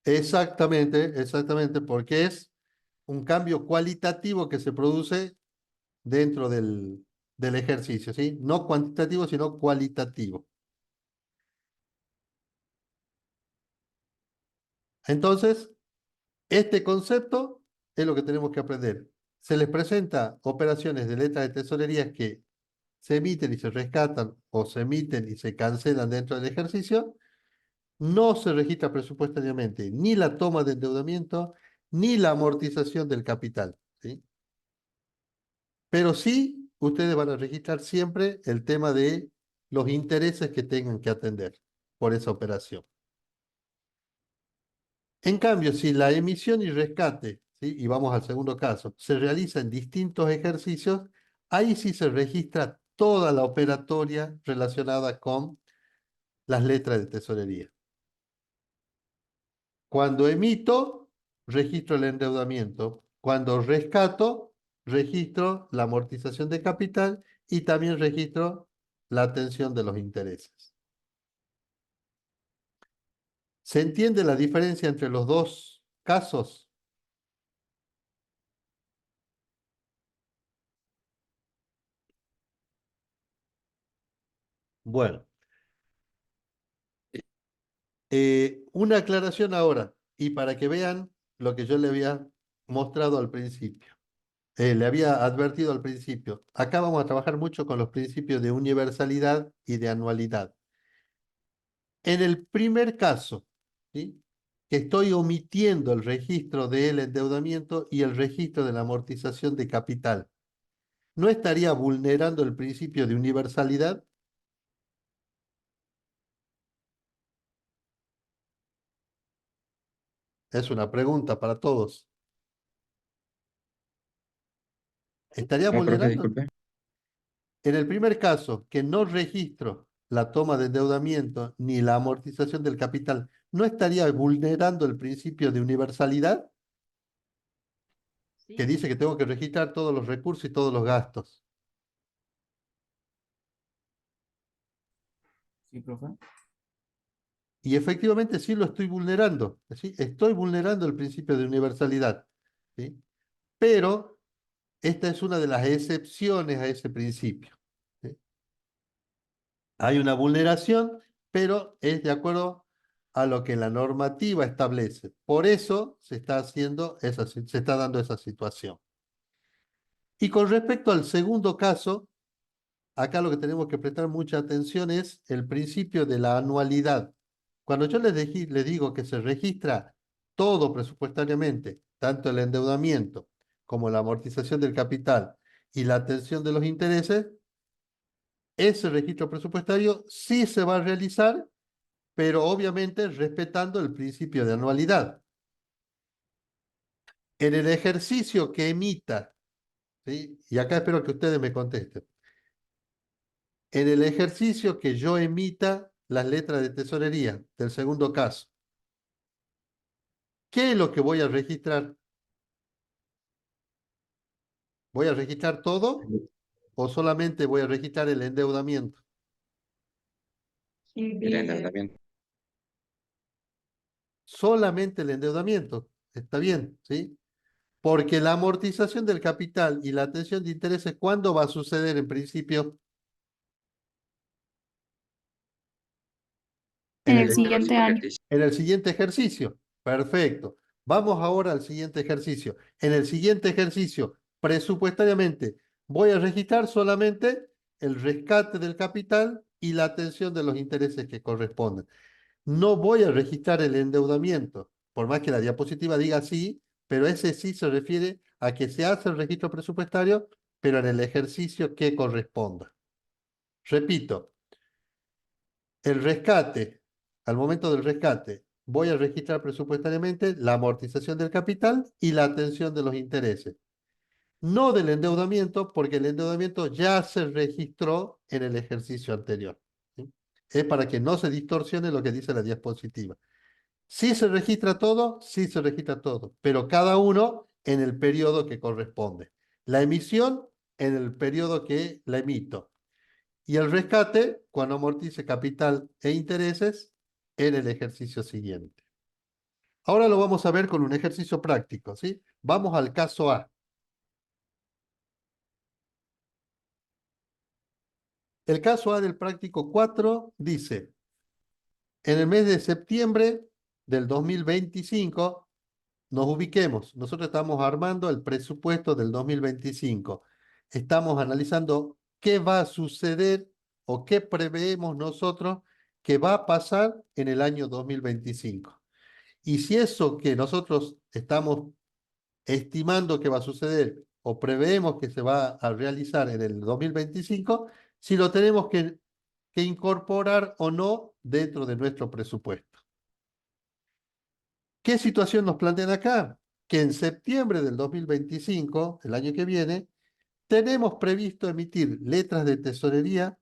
Exactamente, exactamente, porque es un cambio cualitativo que se produce dentro del ejercicio, ¿sí? No cuantitativo, sino cualitativo. Entonces, este concepto es lo que tenemos que aprender. Se les presenta operaciones de letras de tesorería que se emiten y se rescatan o se emiten y se cancelan dentro del ejercicio. No se registra presupuestariamente ni la toma de endeudamiento ni la amortización del capital, ¿sí? Pero sí, ustedes van a registrar siempre el tema de los intereses que tengan que atender por esa operación. En cambio, si la emisión y rescate, ¿sí?, y vamos al segundo caso, se realiza en distintos ejercicios, ahí sí se registra toda la operatoria relacionada con las letras de tesorería. Cuando emito, registro el endeudamiento. Cuando rescato, registro la amortización de capital y también registro la atención de los intereses. ¿Se entiende la diferencia entre los dos casos? Bueno, una aclaración ahora y para que vean lo que yo le había mostrado al principio. Le había advertido al principio. Acá vamos a trabajar mucho con los principios de universalidad y de anualidad. En el primer caso, ¿sí?, que estoy omitiendo el registro del endeudamiento y el registro de la amortización de capital, ¿no estaría vulnerando el principio de universalidad? Es una pregunta para todos. ¿Estaría ¿Cómo, profe? vulnerando? Disculpe. En el primer caso, que no registro la toma de endeudamiento ni la amortización del capital, ¿no estaría vulnerando el principio de universalidad que Sí, dice que tengo que registrar todos los recursos y todos los gastos? Sí, profe. Y efectivamente sí lo estoy vulnerando, ¿sí? Estoy vulnerando el principio de universalidad, ¿sí? Pero esta es una de las excepciones a ese principio, ¿sí? Hay una vulneración, pero es de acuerdo a lo que la normativa establece. Por eso se está haciendo se está dando esa situación. Y con respecto al segundo caso, acá lo que tenemos que prestar mucha atención es el principio de la anualidad. Cuando yo les digo que se registra todo presupuestariamente, tanto el endeudamiento como la amortización del capital y la atención de los intereses, ese registro presupuestario sí se va a realizar, pero obviamente respetando el principio de anualidad. En el ejercicio que emita, ¿sí?, y acá espero que ustedes me contesten, en el ejercicio que yo emita las letras de tesorería del segundo caso, ¿qué es lo que voy a registrar? ¿Voy a registrar todo o solamente voy a registrar el endeudamiento? El endeudamiento. Solamente el endeudamiento. Está bien, ¿sí? Porque la amortización del capital y la atención de intereses, ¿cuándo va a suceder en principio? En En el, el El siguiente próximo año. ejercicio. en el siguiente ejercicio. Perfecto. Vamos ahora al siguiente ejercicio. En el siguiente ejercicio, presupuestariamente, voy a registrar solamente el rescate del capital y la atención de los intereses que corresponden. No voy a registrar el endeudamiento, por más que la diapositiva diga sí, pero ese sí se refiere a que se hace el registro presupuestario, pero en el ejercicio que corresponda. Repito, el rescate, al momento del rescate, voy a registrar presupuestariamente la amortización del capital y la atención de los intereses. No del endeudamiento, porque el endeudamiento ya se registró en el ejercicio anterior, ¿sí? Es para que no se distorsione lo que dice la diapositiva. Sí se registra todo, sí se registra todo, pero cada uno en el periodo que corresponde. La emisión en el periodo que la emito. Y el rescate cuando amortice capital e intereses en el ejercicio siguiente. Ahora lo vamos a ver con un ejercicio práctico, ¿sí? Vamos al caso A. El caso A del práctico 4 dice, en el mes de septiembre del 2025, nos ubiquemos. Nosotros estamos armando el presupuesto del 2025. Estamos analizando qué va a suceder o qué preveemos nosotros que va a pasar en el año 2025. Y si eso que nosotros estamos estimando que va a suceder o preveemos que se va a realizar en el 2025, si lo tenemos que incorporar o no dentro de nuestro presupuesto. ¿Qué situación nos plantean acá? Que en septiembre del 2025, el año que viene, tenemos previsto emitir letras de tesorería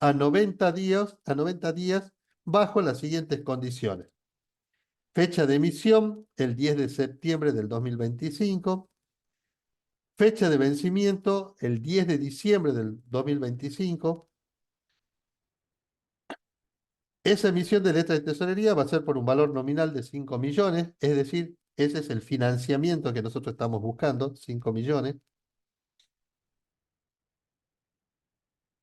a 90 días bajo las siguientes condiciones. Fecha de emisión, el 10 de septiembre del 2025. Fecha de vencimiento, el 10 de diciembre del 2025. Esa emisión de letra de tesorería va a ser por un valor nominal de 5 millones, es decir, ese es el financiamiento que nosotros estamos buscando, 5 millones.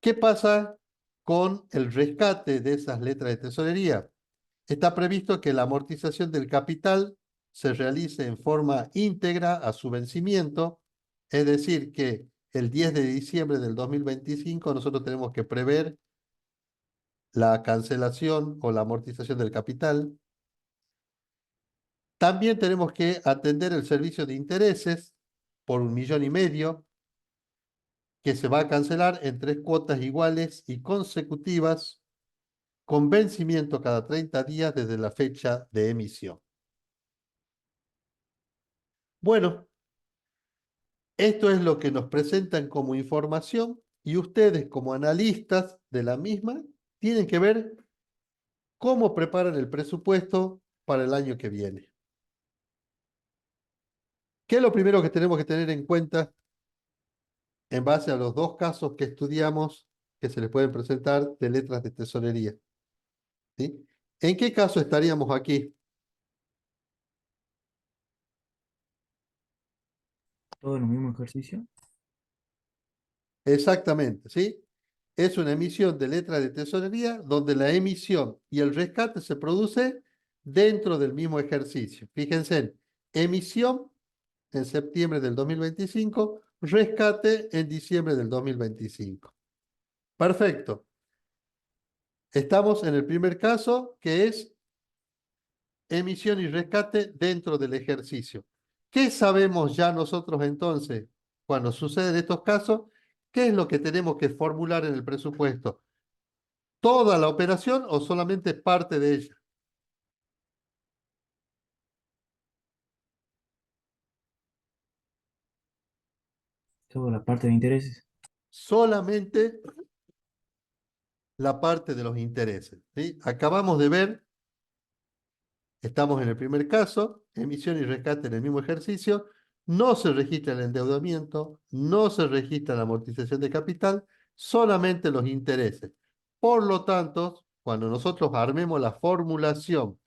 ¿Qué pasa con el rescate de esas letras de tesorería? Está previsto que la amortización del capital se realice en forma íntegra a su vencimiento, es decir, que el 10 de diciembre del 2025 nosotros tenemos que prever la cancelación o la amortización del capital. También tenemos que atender el servicio de intereses por 1,5 millones, que se va a cancelar en 3 cuotas iguales y consecutivas, con vencimiento cada 30 días desde la fecha de emisión. Bueno, esto es lo que nos presentan como información y ustedes como analistas de la misma tienen que ver cómo preparan el presupuesto para el año que viene. ¿Qué es lo primero que tenemos que tener en cuenta en base a los dos casos que estudiamos que se les pueden presentar de letras de tesorería? ¿Sí? ¿En qué caso estaríamos aquí? Todo en el mismo ejercicio. Exactamente, ¿sí? Es una emisión de letra de tesorería donde la emisión y el rescate se produce dentro del mismo ejercicio. Fíjense en emisión en septiembre del 2025, rescate en diciembre del 2025. Perfecto. Estamos en el primer caso, que es emisión y rescate dentro del ejercicio. ¿Qué sabemos ya nosotros entonces cuando suceden estos casos? ¿Qué es lo que tenemos que formular en el presupuesto? ¿Toda la operación o solamente parte de ella? Toda la parte de intereses. Solamente la parte de los intereses, ¿sí? Acabamos de ver, estamos en el primer caso, emisión y rescate en el mismo ejercicio, no se registra el endeudamiento, no se registra la amortización de capital, solamente los intereses. Por lo tanto, cuando nosotros armemos la formulación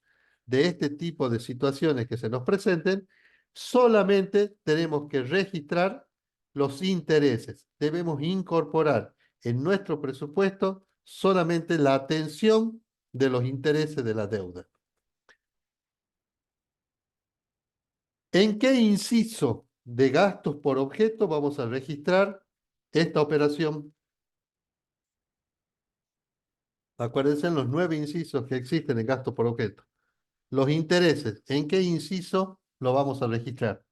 de este tipo de situaciones que se nos presenten, solamente tenemos que registrar los intereses. Debemos incorporar en nuestro presupuesto solamente la atención de los intereses de la deuda. ¿En qué inciso de gastos por objeto vamos a registrar esta operación? Acuérdense en los 9 incisos que existen en gasto por objeto. Los intereses, ¿en qué inciso lo vamos a registrar?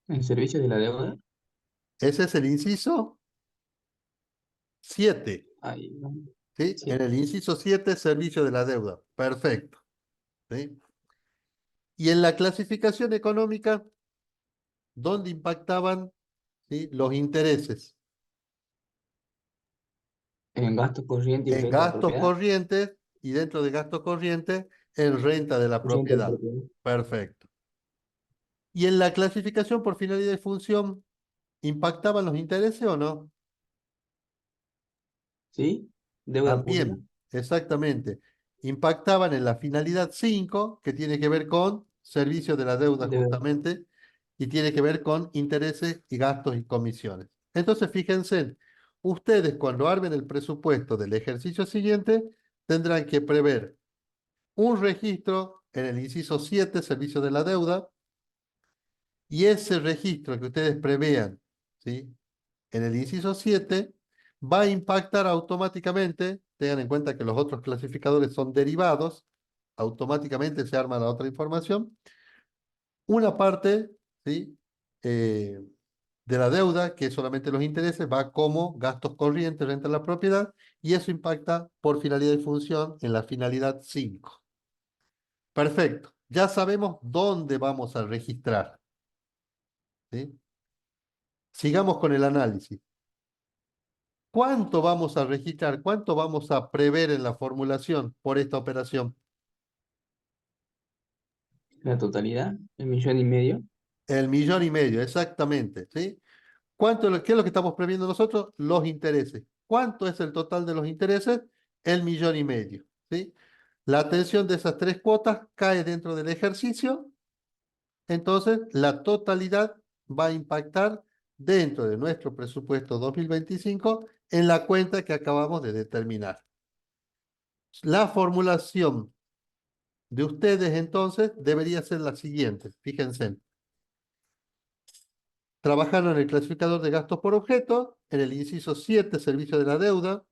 ¿En servicio de la deuda? Ese es el inciso 7. Ahí, no. ¿Sí? En Siete. el inciso 7, servicio de la deuda. Perfecto. ¿Sí? Y en la clasificación económica, ¿dónde impactaban, ¿sí?, los intereses? En gasto corriente y En renta de gastos propiedad. corrientes y dentro de gastos corrientes, en renta de la Renta de propiedad. propiedad. Perfecto. Y en la clasificación por finalidad y función, ¿impactaban los intereses o no? ¿Sí? Deuda pública. También, exactamente. Impactaban en la finalidad 5, que tiene que ver con servicio de la deuda Deuda. justamente, y tiene que ver con intereses y gastos y comisiones. Entonces, fíjense, ustedes cuando armen el presupuesto del ejercicio siguiente, tendrán que prever un registro en el inciso 7, servicio de la deuda, y ese registro que ustedes prevean, ¿sí?, en el inciso 7 va a impactar automáticamente, tengan en cuenta que los otros clasificadores son derivados, automáticamente se arma la otra información, una parte, ¿sí?, eh, de la deuda, que es solamente los intereses, va como gastos corrientes, renta de la propiedad, y eso impacta por finalidad y función en la finalidad 5. Perfecto, ya sabemos dónde vamos a registrar, ¿sí? Sigamos con el análisis. ¿Cuánto vamos a registrar? ¿Cuánto vamos a prever en la formulación por esta operación? La totalidad. 1,5 millones. 1,5 millones, exactamente, ¿sí? ¿Qué es lo que estamos previendo nosotros? Los intereses. ¿Cuánto es el total de los intereses? 1,5 millones, ¿sí? La atención de esas 3 cuotas cae dentro del ejercicio, entonces la totalidad va a impactar dentro de nuestro presupuesto 2025 en la cuenta que acabamos de determinar. La formulación de ustedes entonces debería ser la siguiente, fíjense. Trabajaron en el clasificador de gastos por objeto, en el inciso 7, servicio de la deuda.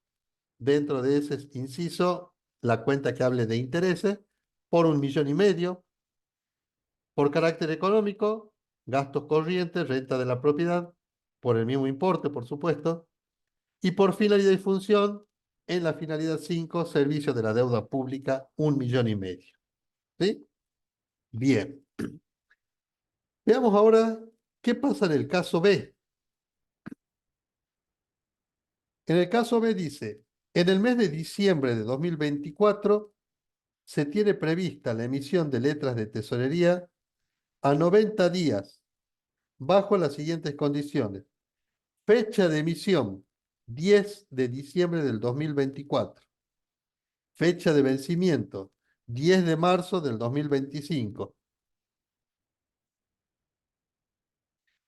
Dentro de ese inciso, la cuenta que hable de intereses, por 1,5 millones. Por carácter económico, gastos corrientes, renta de la propiedad, por el mismo importe, por supuesto. Y por finalidad y función, en la finalidad 5, servicio de la deuda pública, 1,5 millones. ¿Sí? Bien. Veamos ahora qué pasa en el caso B. En el caso B dice, en el mes de diciembre de 2024 se tiene prevista la emisión de letras de tesorería a 90 días, bajo las siguientes condiciones. Fecha de emisión, 10 de diciembre del 2024. Fecha de vencimiento, 10 de marzo del 2025.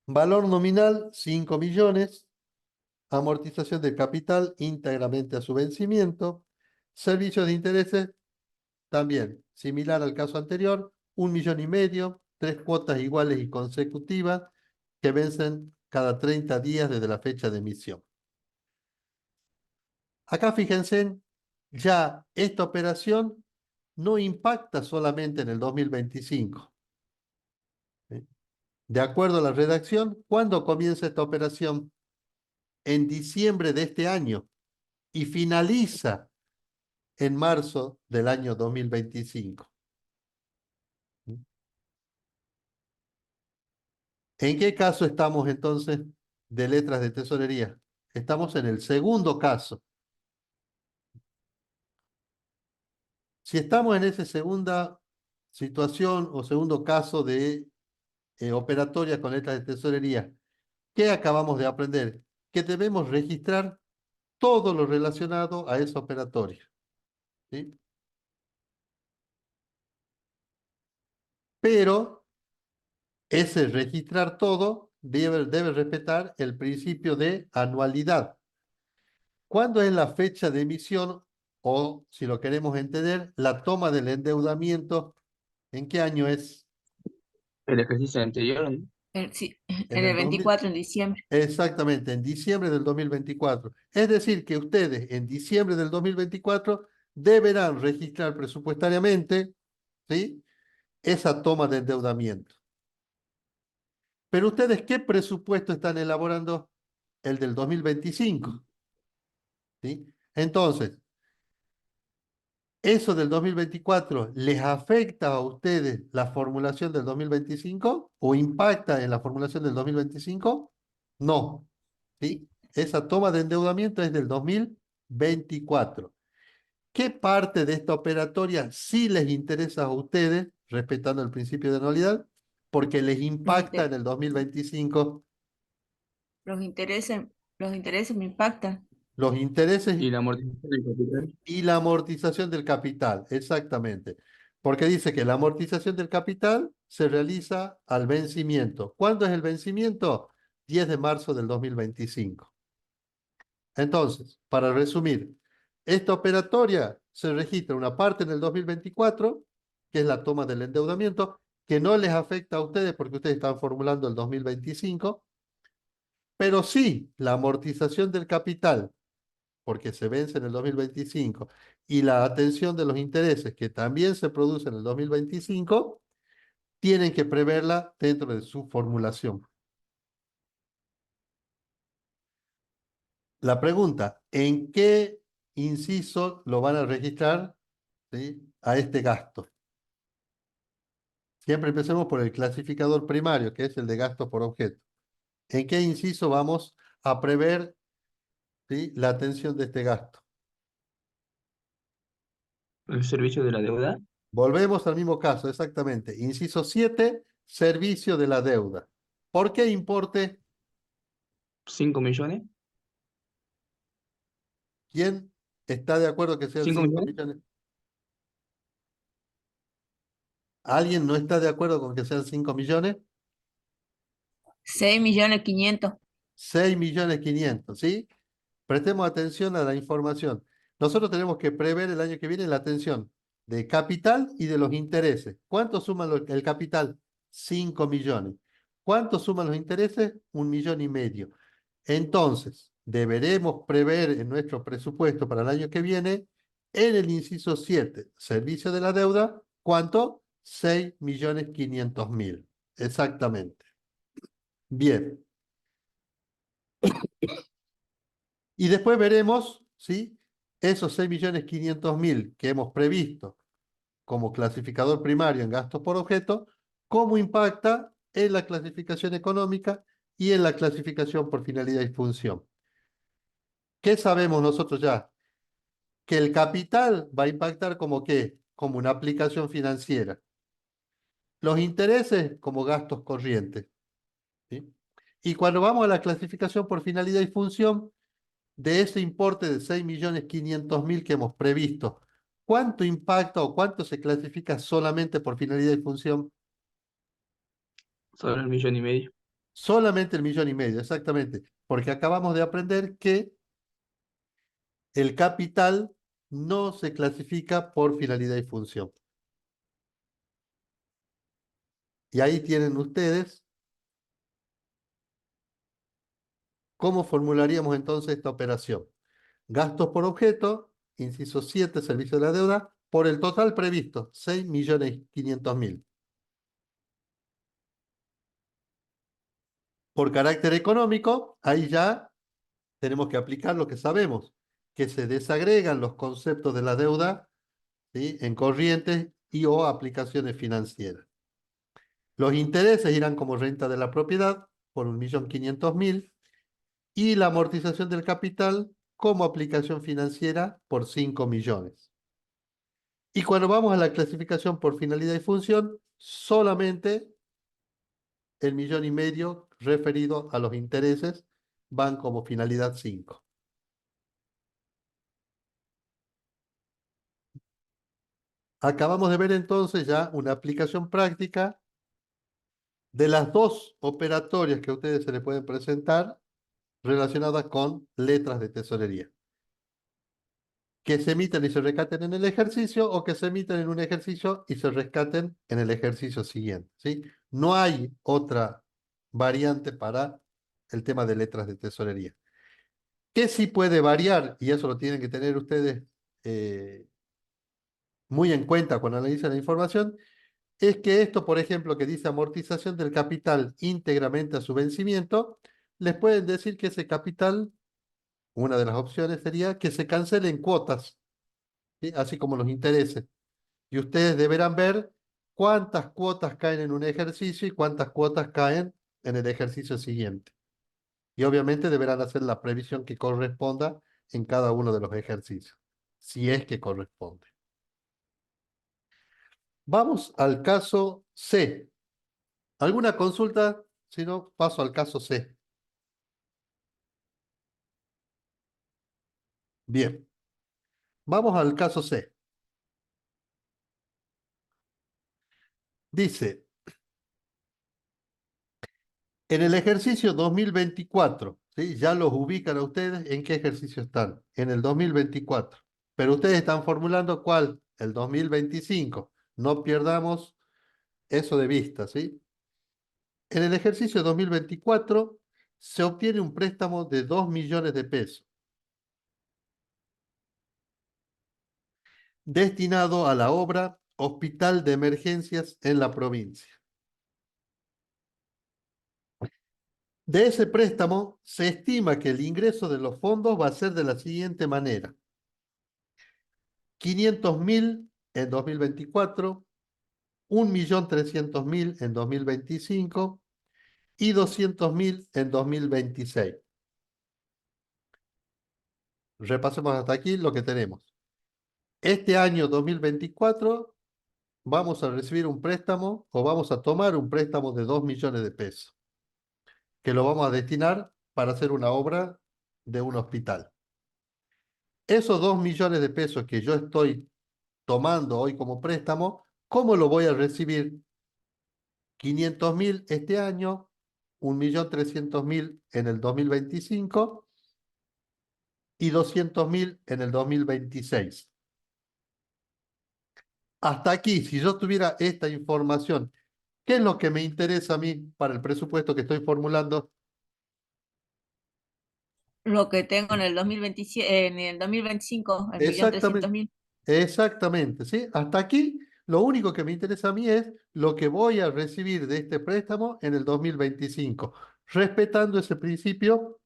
Valor nominal, 5 millones. Amortización del capital íntegramente a su vencimiento. Servicios de intereses, también similar al caso anterior, 1,5 millones, 3 cuotas iguales y consecutivas que vencen cada 30 días desde la fecha de emisión. Acá fíjense, ya esta operación no impacta solamente en el 2025. ¿Sí? De acuerdo a la redacción, ¿cuándo comienza esta operación? En diciembre de este año y finaliza en marzo del año 2025. ¿En qué caso estamos entonces de letras de tesorería? Estamos en el segundo caso. Si estamos en esa segunda situación o segundo caso de operatoria con letras de tesorería, ¿qué acabamos de aprender? Que debemos registrar todo lo relacionado a esa operatoria. ¿Sí? Pero ese registrar todo debe respetar el principio de anualidad. ¿Cuándo es la fecha de emisión o, si lo queremos entender, la toma del endeudamiento? ¿En qué año es? El ejercicio anterior, ¿no? Sí, En en el 2000. 24 en diciembre. Exactamente, en diciembre del 2024. Es decir, que ustedes en diciembre del 2024 deberán registrar presupuestariamente, ¿sí?, esa toma de endeudamiento. Pero ustedes, ¿qué presupuesto están elaborando? El del 2025. ¿Sí? Entonces, ¿eso del 2024 les afecta a ustedes la formulación del 2025 o impacta en la formulación del 2025? No. ¿Sí? Esa toma de endeudamiento es del 2024. ¿Qué parte de esta operatoria sí les interesa a ustedes, respetando el principio de anualidad? Porque les impacta en el 2025. Los intereses, los intereses me impactan. Los intereses Y la amortización del capital. y la amortización del capital, exactamente. Porque dice que la amortización del capital se realiza al vencimiento. ¿Cuándo es el vencimiento? 10 de marzo del 2025. Entonces, para resumir, esta operatoria se registra una parte en el 2024, que es la toma del endeudamiento, que no les afecta a ustedes porque ustedes están formulando el 2025, pero sí la amortización del capital, porque se vence en el 2025, y la atención de los intereses, que también se produce en el 2025, tienen que preverla dentro de su formulación. La pregunta, ¿en qué inciso lo van a registrar, ¿sí?, a este gasto? Siempre empecemos por el clasificador primario, que es el de gasto por objeto. ¿En qué inciso vamos a prever, ¿sí?, la atención de este gasto? El servicio de la deuda, Volvemos al mismo caso, exactamente. Inciso 7, servicio de la deuda. ¿Por qué importe? 5 millones. ¿Quién está de acuerdo que sean 5 5 millones. millones? ¿Alguien no está de acuerdo con que sean 5 millones? 6.500.000. 6,500,000, ¿sí? Prestemos atención a la información. Nosotros tenemos que prever el año que viene la atención de capital y de los intereses. ¿Cuánto suma el capital? 5 millones. ¿Cuánto suman los intereses? 1,500,000. Entonces, deberemos prever en nuestro presupuesto para el año que viene, en el inciso 7, servicio de la deuda, ¿cuánto? 6,500,000. Exactamente. Bien. Y después veremos, ¿sí? Esos 6,500,000 que hemos previsto como clasificador primario en gastos por objeto, cómo impacta en la clasificación económica y en la clasificación por finalidad y función. ¿Qué sabemos nosotros ya? Que el capital va a impactar como qué, como una aplicación financiera. Los intereses como gastos corrientes, ¿sí? Y cuando vamos a la clasificación por finalidad y función, de ese importe de 6,500,000 que hemos previsto, ¿cuánto impacta o cuánto se clasifica solamente por finalidad y función? Solo 1,500,000. Solamente el 1,500,000, exactamente. Porque acabamos de aprender que el capital no se clasifica por finalidad y función. Y ahí tienen ustedes cómo formularíamos entonces esta operación. Gastos por objeto, inciso 7, servicio de la deuda, por el total previsto, 6,500,000. Por carácter económico, ahí ya tenemos que aplicar lo que sabemos, que se desagregan los conceptos de la deuda, ¿sí?, en corrientes y o aplicaciones financieras. Los intereses irán como renta de la propiedad por 1,500,000 y la amortización del capital como aplicación financiera por 5 millones. Y cuando vamos a la clasificación por finalidad y función, solamente el 1,500,000 referido a los intereses van como finalidad 5. Acabamos de ver entonces ya una aplicación práctica de las dos operatorias que a ustedes se les pueden presentar relacionadas con letras de tesorería, que se emiten y se rescaten en el ejercicio o que se emiten en un ejercicio y se rescaten en el ejercicio siguiente, ¿sí? No hay otra variante para el tema de letras de tesorería. ¿Qué sí puede variar? Y eso lo tienen que tener ustedes muy en cuenta cuando analicen la información, es que esto, por ejemplo, que dice amortización del capital íntegramente a su vencimiento, les pueden decir que ese capital, una de las opciones sería que se cancelen cuotas, ¿sí?, así como los intereses. Y ustedes deberán ver cuántas cuotas caen en un ejercicio y cuántas cuotas caen en el ejercicio siguiente. Y obviamente deberán hacer la previsión que corresponda en cada uno de los ejercicios, si es que corresponde. Vamos al caso C. ¿Alguna consulta? Si no, paso al caso C. Bien, vamos al caso C. Dice, en el ejercicio 2024, ¿sí?, ya los ubican a ustedes en qué ejercicio están, en el 2024. Pero ustedes están formulando ¿cuál? El 2025. No pierdamos eso de vista, ¿sí? En el ejercicio 2024 se obtiene un préstamo de 2 millones de pesos destinado a la obra Hospital de Emergencias en la provincia. De ese préstamo se estima que el ingreso de los fondos va a ser de la siguiente manera: 500,000 en 2024, 1,300,000 en 2025 y 200,000 en 2026. Repasemos hasta aquí lo que tenemos. Este año 2024 vamos a recibir un préstamo o vamos a tomar un préstamo de 2 millones de pesos, que lo vamos a destinar para hacer una obra de un hospital. Esos 2 millones de pesos que yo estoy tomando hoy como préstamo, ¿cómo lo voy a recibir? 500,000 este año, 1,300,000 en el 2025 y 200,000 en el 2026. Hasta aquí, si yo tuviera esta información ¿Qué es lo que me interesa a mí para el presupuesto que estoy formulando? Lo que tengo en el 2027, en el 2025, el millón trescientos Exactamente, mil. exactamente, ¿sí? Hasta aquí, lo único que me interesa a mí es lo que voy a recibir de este préstamo en el 2025, respetando ese principio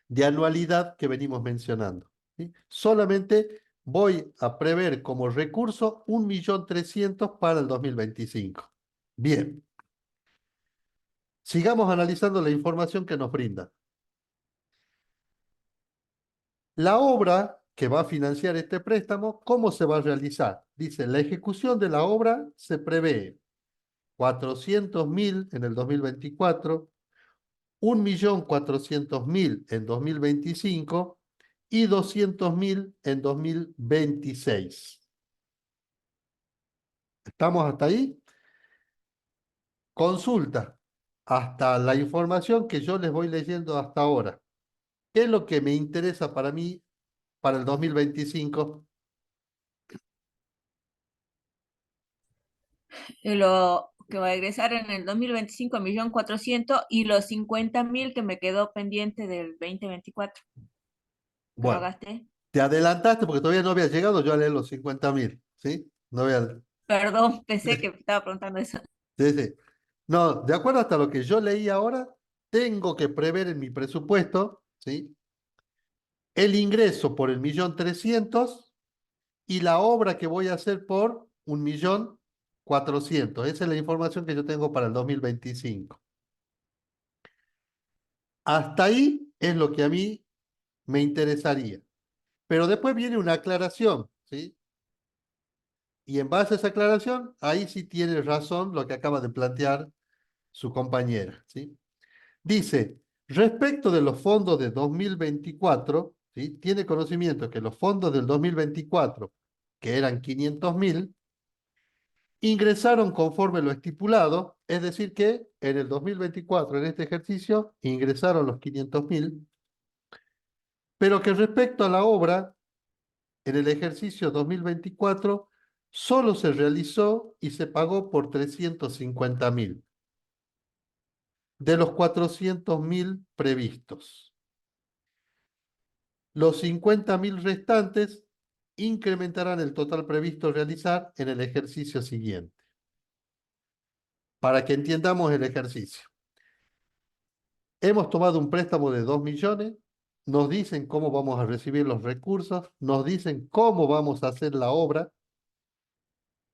de anualidad que venimos mencionando, ¿sí? Solamente voy a prever como recurso 1.300.000 para el 2025. Bien, sigamos analizando la información que nos brinda. La obra que va a financiar este préstamo, ¿cómo se va a realizar? Dice, la ejecución de la obra se prevé 400.000 en el 2024, 1.400.000 en 2025 y 200.000 en 2026. ¿Estamos hasta ahí? Consulta hasta la información que yo les voy leyendo hasta ahora. ¿Qué es lo que me interesa para mí para el 2025? Lo que va a egresar en el 2025, 1.400.000, y los 50.000 que me quedó pendiente del 2024, que no Bueno, gasté. te adelantaste porque todavía no había llegado yo a leer los 50.000, ¿sí? No había... Perdón, pensé que estaba preguntando eso. Sí, sí. No, de acuerdo hasta lo que yo leí ahora, tengo que prever en mi presupuesto, ¿sí? El ingreso por el 1.300.000 y la obra que voy a hacer por 1.400.000. Esa es la información que yo tengo para el 2025. Hasta ahí es lo que a mí me interesaría. Pero después viene una aclaración, ¿sí? Y en base a esa aclaración, ahí sí tiene razón lo que acaba de plantear su compañera, ¿sí? Dice, respecto de los fondos de 2024, ¿sí? Tiene conocimiento que los fondos del 2024, que eran 500.000, ingresaron conforme lo estipulado, es decir que en el 2024, en este ejercicio, ingresaron los 500.000, pero que respecto a la obra, en el ejercicio 2024, solo se realizó y se pagó por 350.000 de los 400.000 previstos. Los 50.000 restantes incrementarán el total previsto realizar en el ejercicio siguiente. Para que entiendamos el ejercicio. Hemos tomado un préstamo de 2 millones, nos dicen cómo vamos a recibir los recursos, nos dicen cómo vamos a hacer la obra,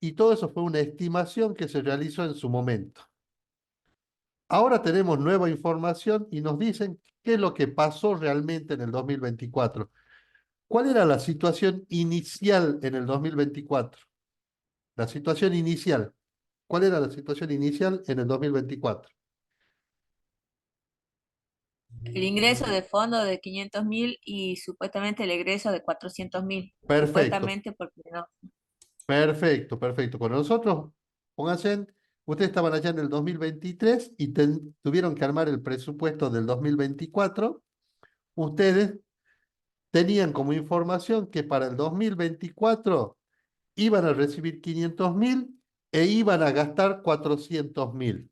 y todo eso fue una estimación que se realizó en su momento. Ahora tenemos nueva información y nos dicen qué es lo que pasó realmente en el 2024. ¿Cuál era la situación inicial en el 2024? La situación inicial. ¿Cuál era la situación inicial en el 2024? El ingreso de fondo de 500.000 y supuestamente el egreso de 400.000. Perfecto, Supuestamente porque no. perfecto, perfecto. Con nosotros, pónganse, ustedes estaban allá en el 2023 y tuvieron que armar el presupuesto del 2024. Ustedes tenían como información que para el 2024 iban a recibir 500.000 e iban a gastar 400.000.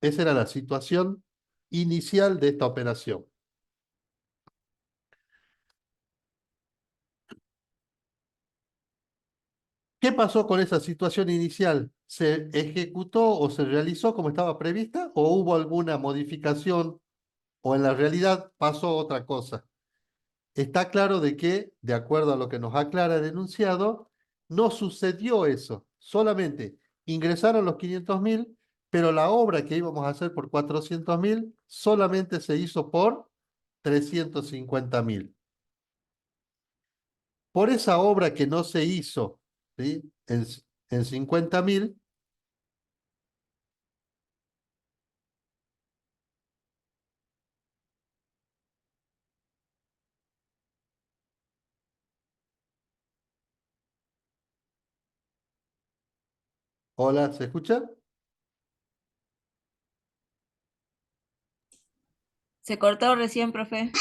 Esa era la situación inicial de esta operación. ¿Qué pasó con esa situación inicial? ¿Se ejecutó o se realizó como estaba prevista o hubo alguna modificación o en la realidad pasó otra cosa? Está claro de que, de acuerdo a lo que nos aclara el enunciado, no sucedió eso. Solamente ingresaron los 500.000, pero la obra que íbamos a hacer por 400.000 solamente se hizo por 350.000. Por esa obra que no se hizo, ¿sí? En 50.000, hola, ¿se escucha? Se cortó recién, profe.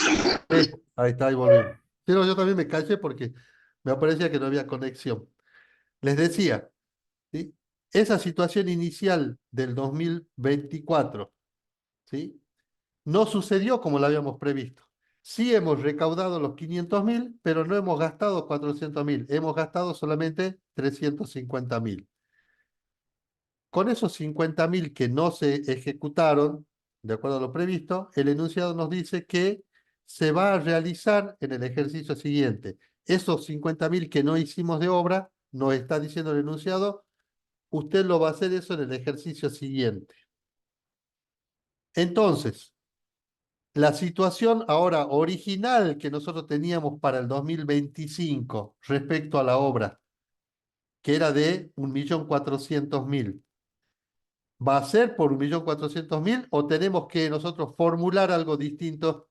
Sí, ahí está, ahí volvió. Pero yo también me callé porque me parecía que no había conexión. Les decía, ¿sí? esa situación inicial del 2024, ¿sí? No sucedió como lo habíamos previsto. Sí hemos recaudado los 500.000, pero no hemos gastado 400.000. Hemos gastado solamente 350.000. Con esos 50.000 que no se ejecutaron, de acuerdo a lo previsto, el enunciado nos dice que se va a realizar en el ejercicio siguiente. Esos 50.000 que no hicimos de obra, nos está diciendo el enunciado, usted lo va a hacer eso en el ejercicio siguiente. Entonces, la situación ahora original que nosotros teníamos para el 2025 respecto a la obra, que era de 1.400.000, ¿va a ser por 1.400.000 o tenemos que nosotros formular algo distinto?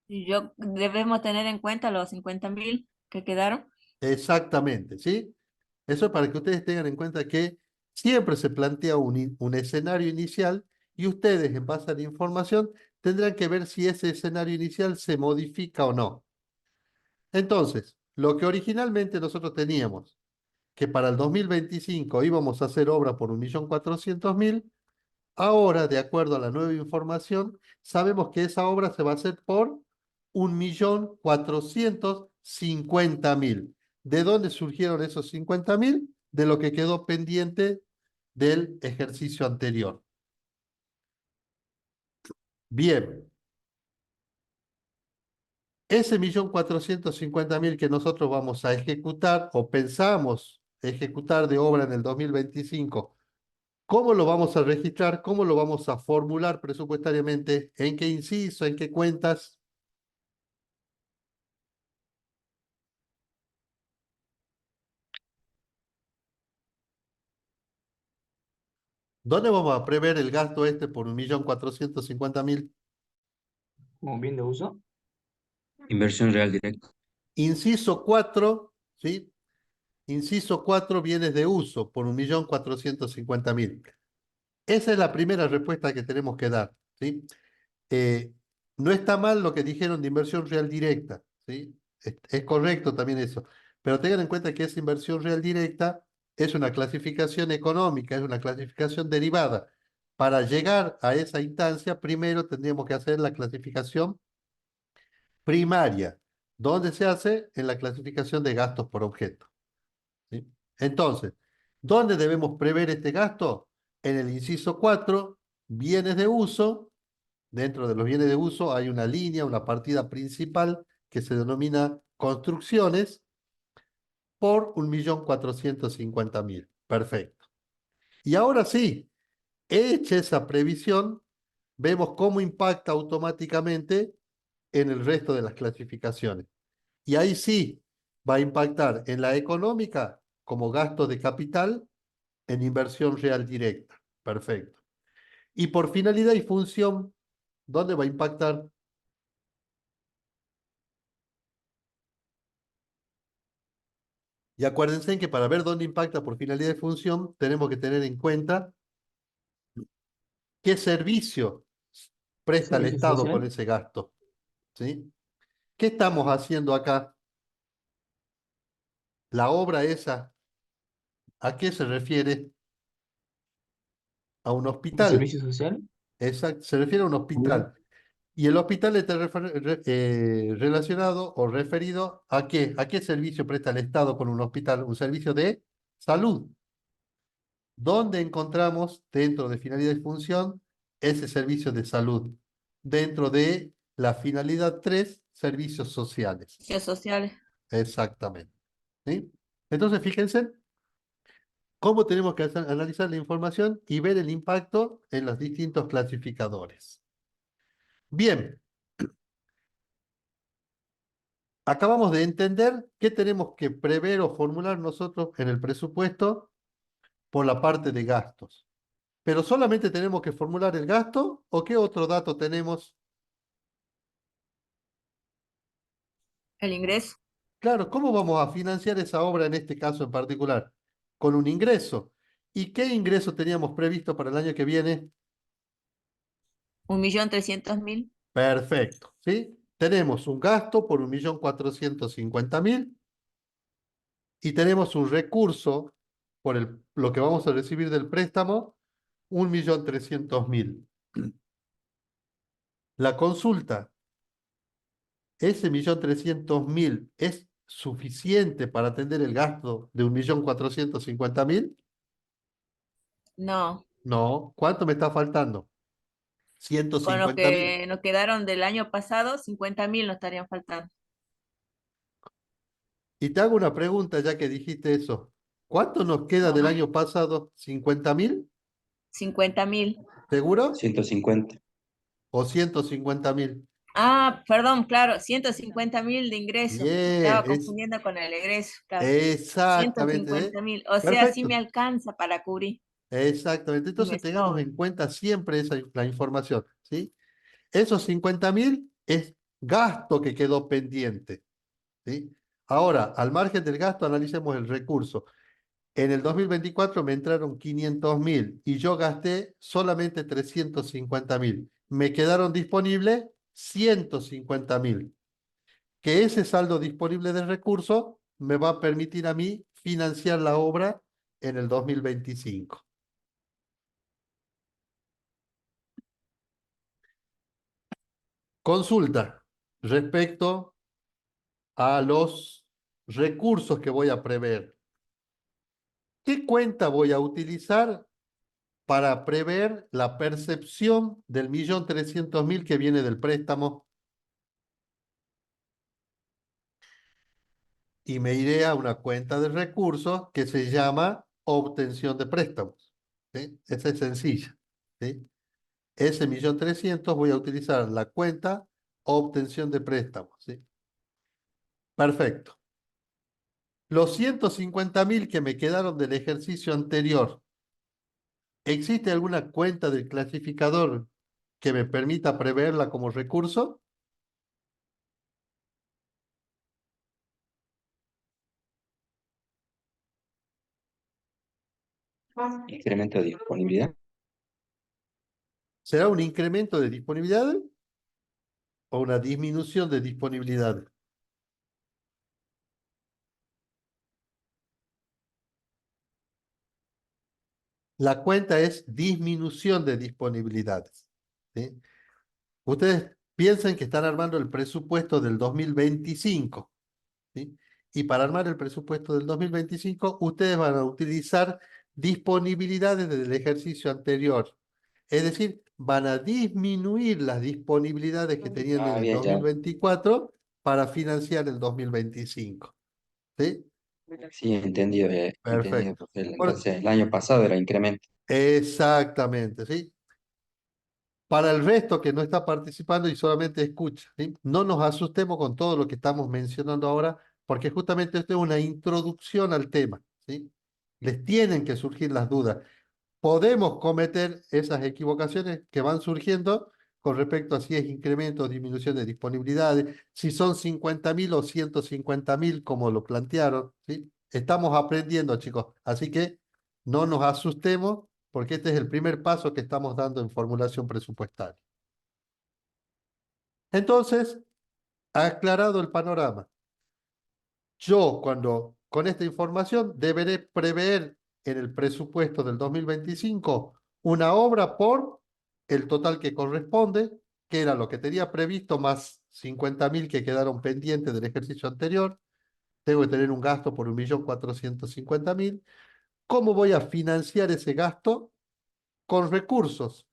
Y debemos tener en cuenta los 50.000 que quedaron. Exactamente, ¿sí? Eso es para que ustedes tengan en cuenta que siempre se plantea un escenario inicial y ustedes, en base a la información, tendrán que ver si ese escenario inicial se modifica o no. Entonces, lo que originalmente nosotros teníamos, que para el 2025 íbamos a hacer obra por 1.400.000, ahora, de acuerdo a la nueva información, sabemos que esa obra se va a hacer por 1.450.000. ¿De dónde surgieron esos 50.000? De lo que quedó pendiente del ejercicio anterior. Bien, ese 1.450.000 que nosotros vamos a ejecutar o pensamos ejecutar de obra en el 2025, ¿cómo lo vamos a registrar? ¿Cómo lo vamos a formular presupuestariamente? ¿En qué inciso? ¿En qué cuentas? ¿Dónde vamos a prever el gasto este por 1.450.000? Como bien de uso. Inversión real directa. Inciso 4, ¿sí? Inciso 4, bienes de uso por 1.450.000. Esa es la primera respuesta que tenemos que dar, ¿sí? Eh, no está mal lo que dijeron de inversión real directa, ¿sí? Es correcto también eso, pero tengan en cuenta que esa inversión real directa es una clasificación económica, es una clasificación derivada. Para llegar a esa instancia, primero tendríamos que hacer la clasificación primaria, donde se hace en la clasificación de gastos por objeto, ¿sí? Entonces, ¿dónde debemos prever este gasto? En el inciso 4, bienes de uso. Dentro de los bienes de uso hay una línea, una partida principal que se denomina construcciones por 1.450.000. Perfecto. Y ahora sí, hecha esa previsión, vemos cómo impacta automáticamente en el resto de las clasificaciones. Y ahí sí va a impactar en la económica como gasto de capital, en inversión real directa. Perfecto. Y por finalidad y función, ¿dónde va a impactar? Y acuérdense que para ver dónde impacta por finalidad y función, tenemos que tener en cuenta qué servicio presta el Servicio Estado con social. ese gasto, ¿sí? ¿Qué estamos haciendo acá? La obra esa, ¿a qué se refiere? A un Un hospital. servicio social. Exacto, se refiere a un hospital. Y el hospital está relacionado o referido ¿a qué? ¿A qué servicio presta el Estado con un hospital? Un servicio de salud. ¿Dónde encontramos dentro de finalidad y función ese servicio de salud? Dentro de la finalidad 3, servicios sociales. Servicios sociales. Exactamente. ¿Sí? Entonces, fíjense cómo tenemos que analizar la información y ver el impacto en los distintos clasificadores. Bien, acabamos de entender qué tenemos que prever o formular nosotros en el presupuesto por la parte de gastos. ¿Pero solamente tenemos que formular el gasto o qué otro dato tenemos? El ingreso. Claro, ¿cómo vamos a financiar esa obra en este caso en particular? Con un ingreso. ¿Y qué ingreso teníamos previsto para el año que viene? 1.300.000. Perfecto, ¿sí? Tenemos un gasto por 1.450.000 y tenemos un recurso por lo que vamos a recibir del préstamo, 1.300.000. La consulta, ¿ese 1.300.000 es suficiente para atender el gasto de 1.450.000? No, No. ¿Cuánto me está faltando? con lo 150.000. que nos quedaron del año pasado, 50.000 nos estarían faltando. Y te hago una pregunta ya que dijiste eso. ¿Cuánto nos queda del Ajá. año pasado? ¿50.000? 50.000. ¿Seguro? 150. ¿O 150.000? Ah, perdón, claro, 150.000 de ingreso. Me Bien, estaba confundiendo con el egreso, claro. exactamente, ¿eh? 150.000. O sea, sí me Perfecto, alcanza para cubrir. exactamente. Sí me Entonces tengamos sobra. en cuenta siempre la información, ¿sí? Esos 50.000 es gasto que quedó pendiente, ¿sí? Ahora, al margen del gasto, analicemos el recurso. En el 2024 me entraron 500.000 y yo gasté solamente 350.000. Me quedaron disponibles 150.000. Que ese saldo disponible de recursos me va a permitir a mí financiar la obra en el 2025. Consulta respecto a los recursos que voy a prever. ¿Qué cuenta voy a utilizar para prever la percepción del 1.300.000 que viene del préstamo? Y me iré a una cuenta de recursos que se llama obtención de préstamos, ¿sí? Esa es sencilla, ¿sí? Ese 1.300.000 voy a utilizar la cuenta obtención de préstamos, ¿sí? Perfecto. Los 150.000 que me quedaron del ejercicio anterior, ¿existe alguna cuenta del clasificador que me permita preverla como recurso? Incremento de disponibilidad. ¿Será un incremento de disponibilidad o una disminución de disponibilidad? La cuenta es disminución de disponibilidades, ¿sí? Ustedes piensen que están armando el presupuesto del 2025, ¿sí? Y para armar el presupuesto del 2025, ustedes van a utilizar disponibilidades del ejercicio anterior. Es decir, van a disminuir las disponibilidades que tenían en Ah, el bien, ya. 2024 para financiar el 2025, ¿sí? Sí, entendido, entendido, Perfecto. Rafael. Bueno, Entonces, el año pasado era incremento. exactamente, ¿sí? Para el resto que no está participando y solamente escucha, ¿sí? No nos asustemos con todo lo que estamos mencionando ahora, porque justamente esto es una introducción al tema, ¿sí? Les tienen que surgir las dudas. Podemos cometer esas equivocaciones que van surgiendo con respecto a si es incremento o disminución de disponibilidades, si son 50.000 o 150.000, como lo plantearon, ¿sí? Estamos aprendiendo, chicos, así que no nos asustemos porque este es el primer paso que estamos dando en formulación presupuestaria. Entonces, aclarado el panorama, yo cuando con esta información deberé prever en el presupuesto del 2025 una obra por el total que corresponde, que era lo que tenía previsto más 50.000 que quedaron pendientes del ejercicio anterior. Tengo que tener un gasto por 1.450.000. ¿Cómo voy a financiar ese gasto? Con recursos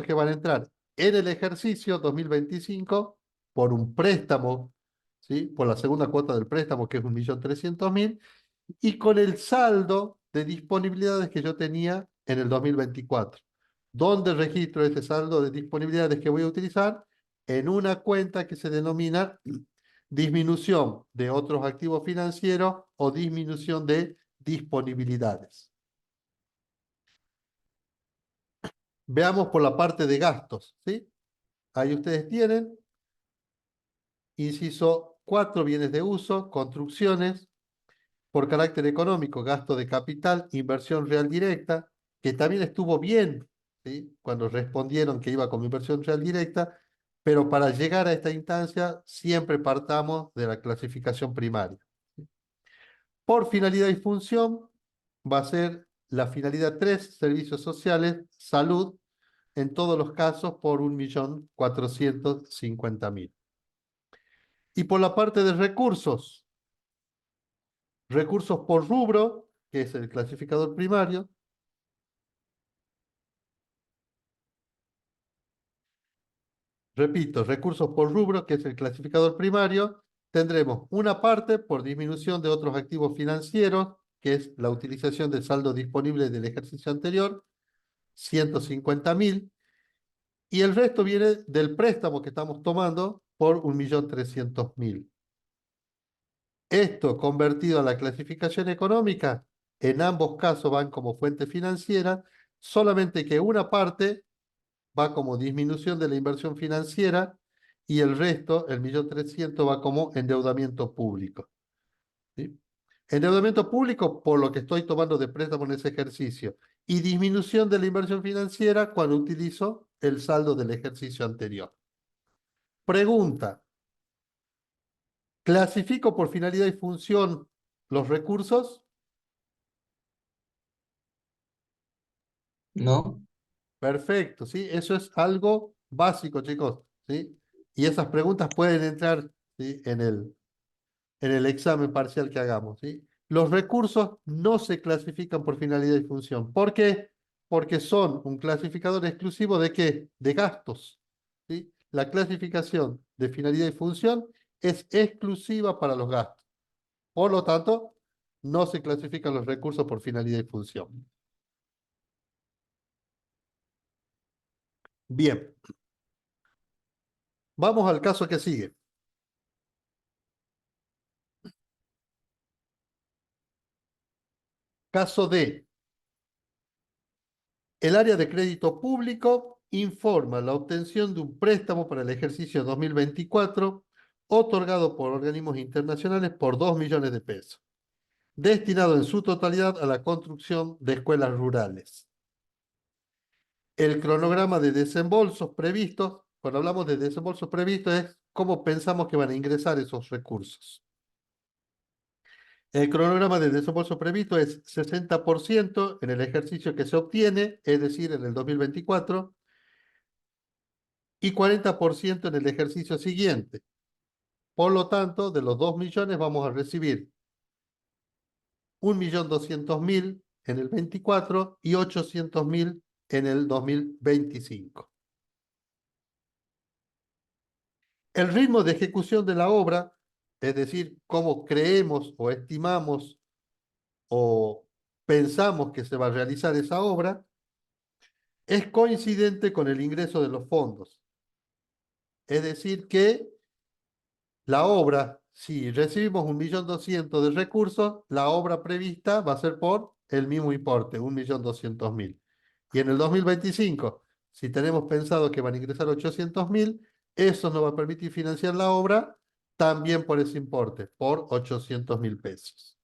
que van a entrar en el ejercicio 2025 por un préstamo, ¿sí? Por la segunda cuota del préstamo, que es 1.300.000, y con el saldo de disponibilidades que yo tenía en el 2024. ¿Dónde registro ese saldo de disponibilidades que voy a utilizar? En una cuenta que se denomina disminución de otros activos financieros o disminución de disponibilidades. Veamos por la parte de gastos, ¿sí? Ahí ustedes tienen, inciso 4, bienes de uso, construcciones, por carácter económico, gasto de capital, inversión real directa, que también estuvo bien, ¿sí? Cuando respondieron que iba con inversión real directa, pero para llegar a esta instancia siempre partamos de la clasificación primaria. Por finalidad y función va a ser la finalidad 3, servicios sociales, salud, en todos los casos por 1.450.000. Y por la parte de recursos, recursos por rubro, que es el clasificador primario. Repito, recursos por rubro, que es el clasificador primario, tendremos una parte por disminución de otros activos financieros, que es la utilización del saldo disponible del ejercicio anterior, 150.000, y el resto viene del préstamo que estamos tomando por 1.300.000. Esto convertido a la clasificación económica, en ambos casos van como fuente financiera, solamente que una parte va como disminución de la inversión financiera y el resto, el 1.300.000, va como endeudamiento público. ¿Sí? Endeudamiento público por lo que estoy tomando de préstamo en ese ejercicio y disminución de la inversión financiera cuando utilizo el saldo del ejercicio anterior. Pregunta: ¿clasifico por finalidad y función los recursos? No. Perfecto, ¿sí? Eso es algo básico, chicos, ¿sí? Y esas preguntas pueden entrar, ¿sí?, en el examen parcial que hagamos, ¿sí? Los recursos no se clasifican por finalidad y función. ¿Por qué? Porque son un clasificador exclusivo ¿de qué? De gastos, ¿sí? La clasificación de finalidad y función es exclusiva para los gastos. Por lo tanto, no se clasifican los recursos por finalidad y función. Bien. Vamos al caso que sigue. Caso D. El área de crédito público informa la obtención de un préstamo para el ejercicio 2024 otorgado por organismos internacionales por 2 millones de pesos, destinado en su totalidad a la construcción de escuelas rurales. El cronograma de desembolsos previstos, cuando hablamos de desembolsos previstos, es cómo pensamos que van a ingresar esos recursos. El cronograma de desembolso previsto es 60% en el ejercicio que se obtiene, es decir, en el 2024, y 40% en el ejercicio siguiente. Por lo tanto, de los 2 millones vamos a recibir 1.200.000 en el 24 y 800.000 en el 2025. El ritmo de ejecución de la obra, es decir, cómo creemos o estimamos o pensamos que se va a realizar esa obra, es coincidente con el ingreso de los fondos. Es decir, que la obra, si recibimos 1.200.000 de recursos, la obra prevista va a ser por el mismo importe, 1.200.000. Y en el 2025, si tenemos pensado que van a ingresar 800.000, eso nos va a permitir financiar la obra también por ese importe, por 800.000 pesos.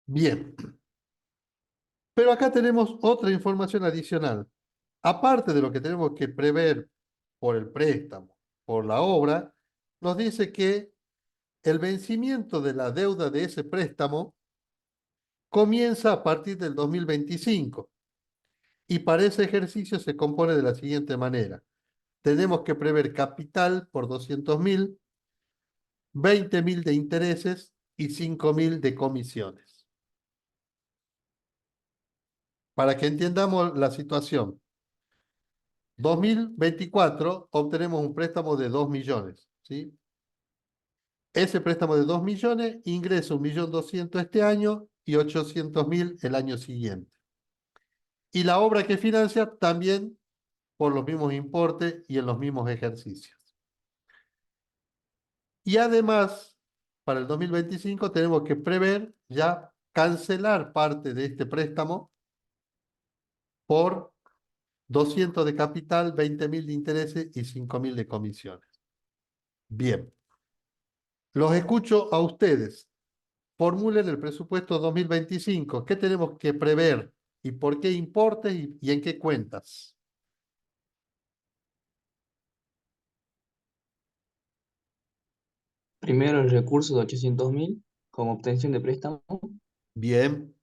Bien. Pero acá tenemos otra información adicional. Aparte de lo que tenemos que prever por el préstamo, por la obra, nos dice que el vencimiento de la deuda de ese préstamo comienza a partir del 2025 y para ese ejercicio se compone de la siguiente manera. Tenemos que prever capital por 200.000, 20.000 de intereses y 5.000 de comisiones. Para que entendamos la situación, 2024 obtenemos un préstamo de 2 millones, ¿sí? Ese préstamo de 2 millones ingresa 1.200.000 este año y 800.000 el año siguiente. Y la obra que financia también por los mismos importes y en los mismos ejercicios. Y además, para el 2025 tenemos que prever ya cancelar parte de este préstamo por 200 de capital, 20.000 de intereses y 5.000 de comisiones. Bien. Los escucho a ustedes. Formulen el presupuesto 2025. ¿Qué tenemos que prever? ¿Y por qué importes y en qué cuentas? Primero el recurso de 800.000 como obtención de préstamo. Bien.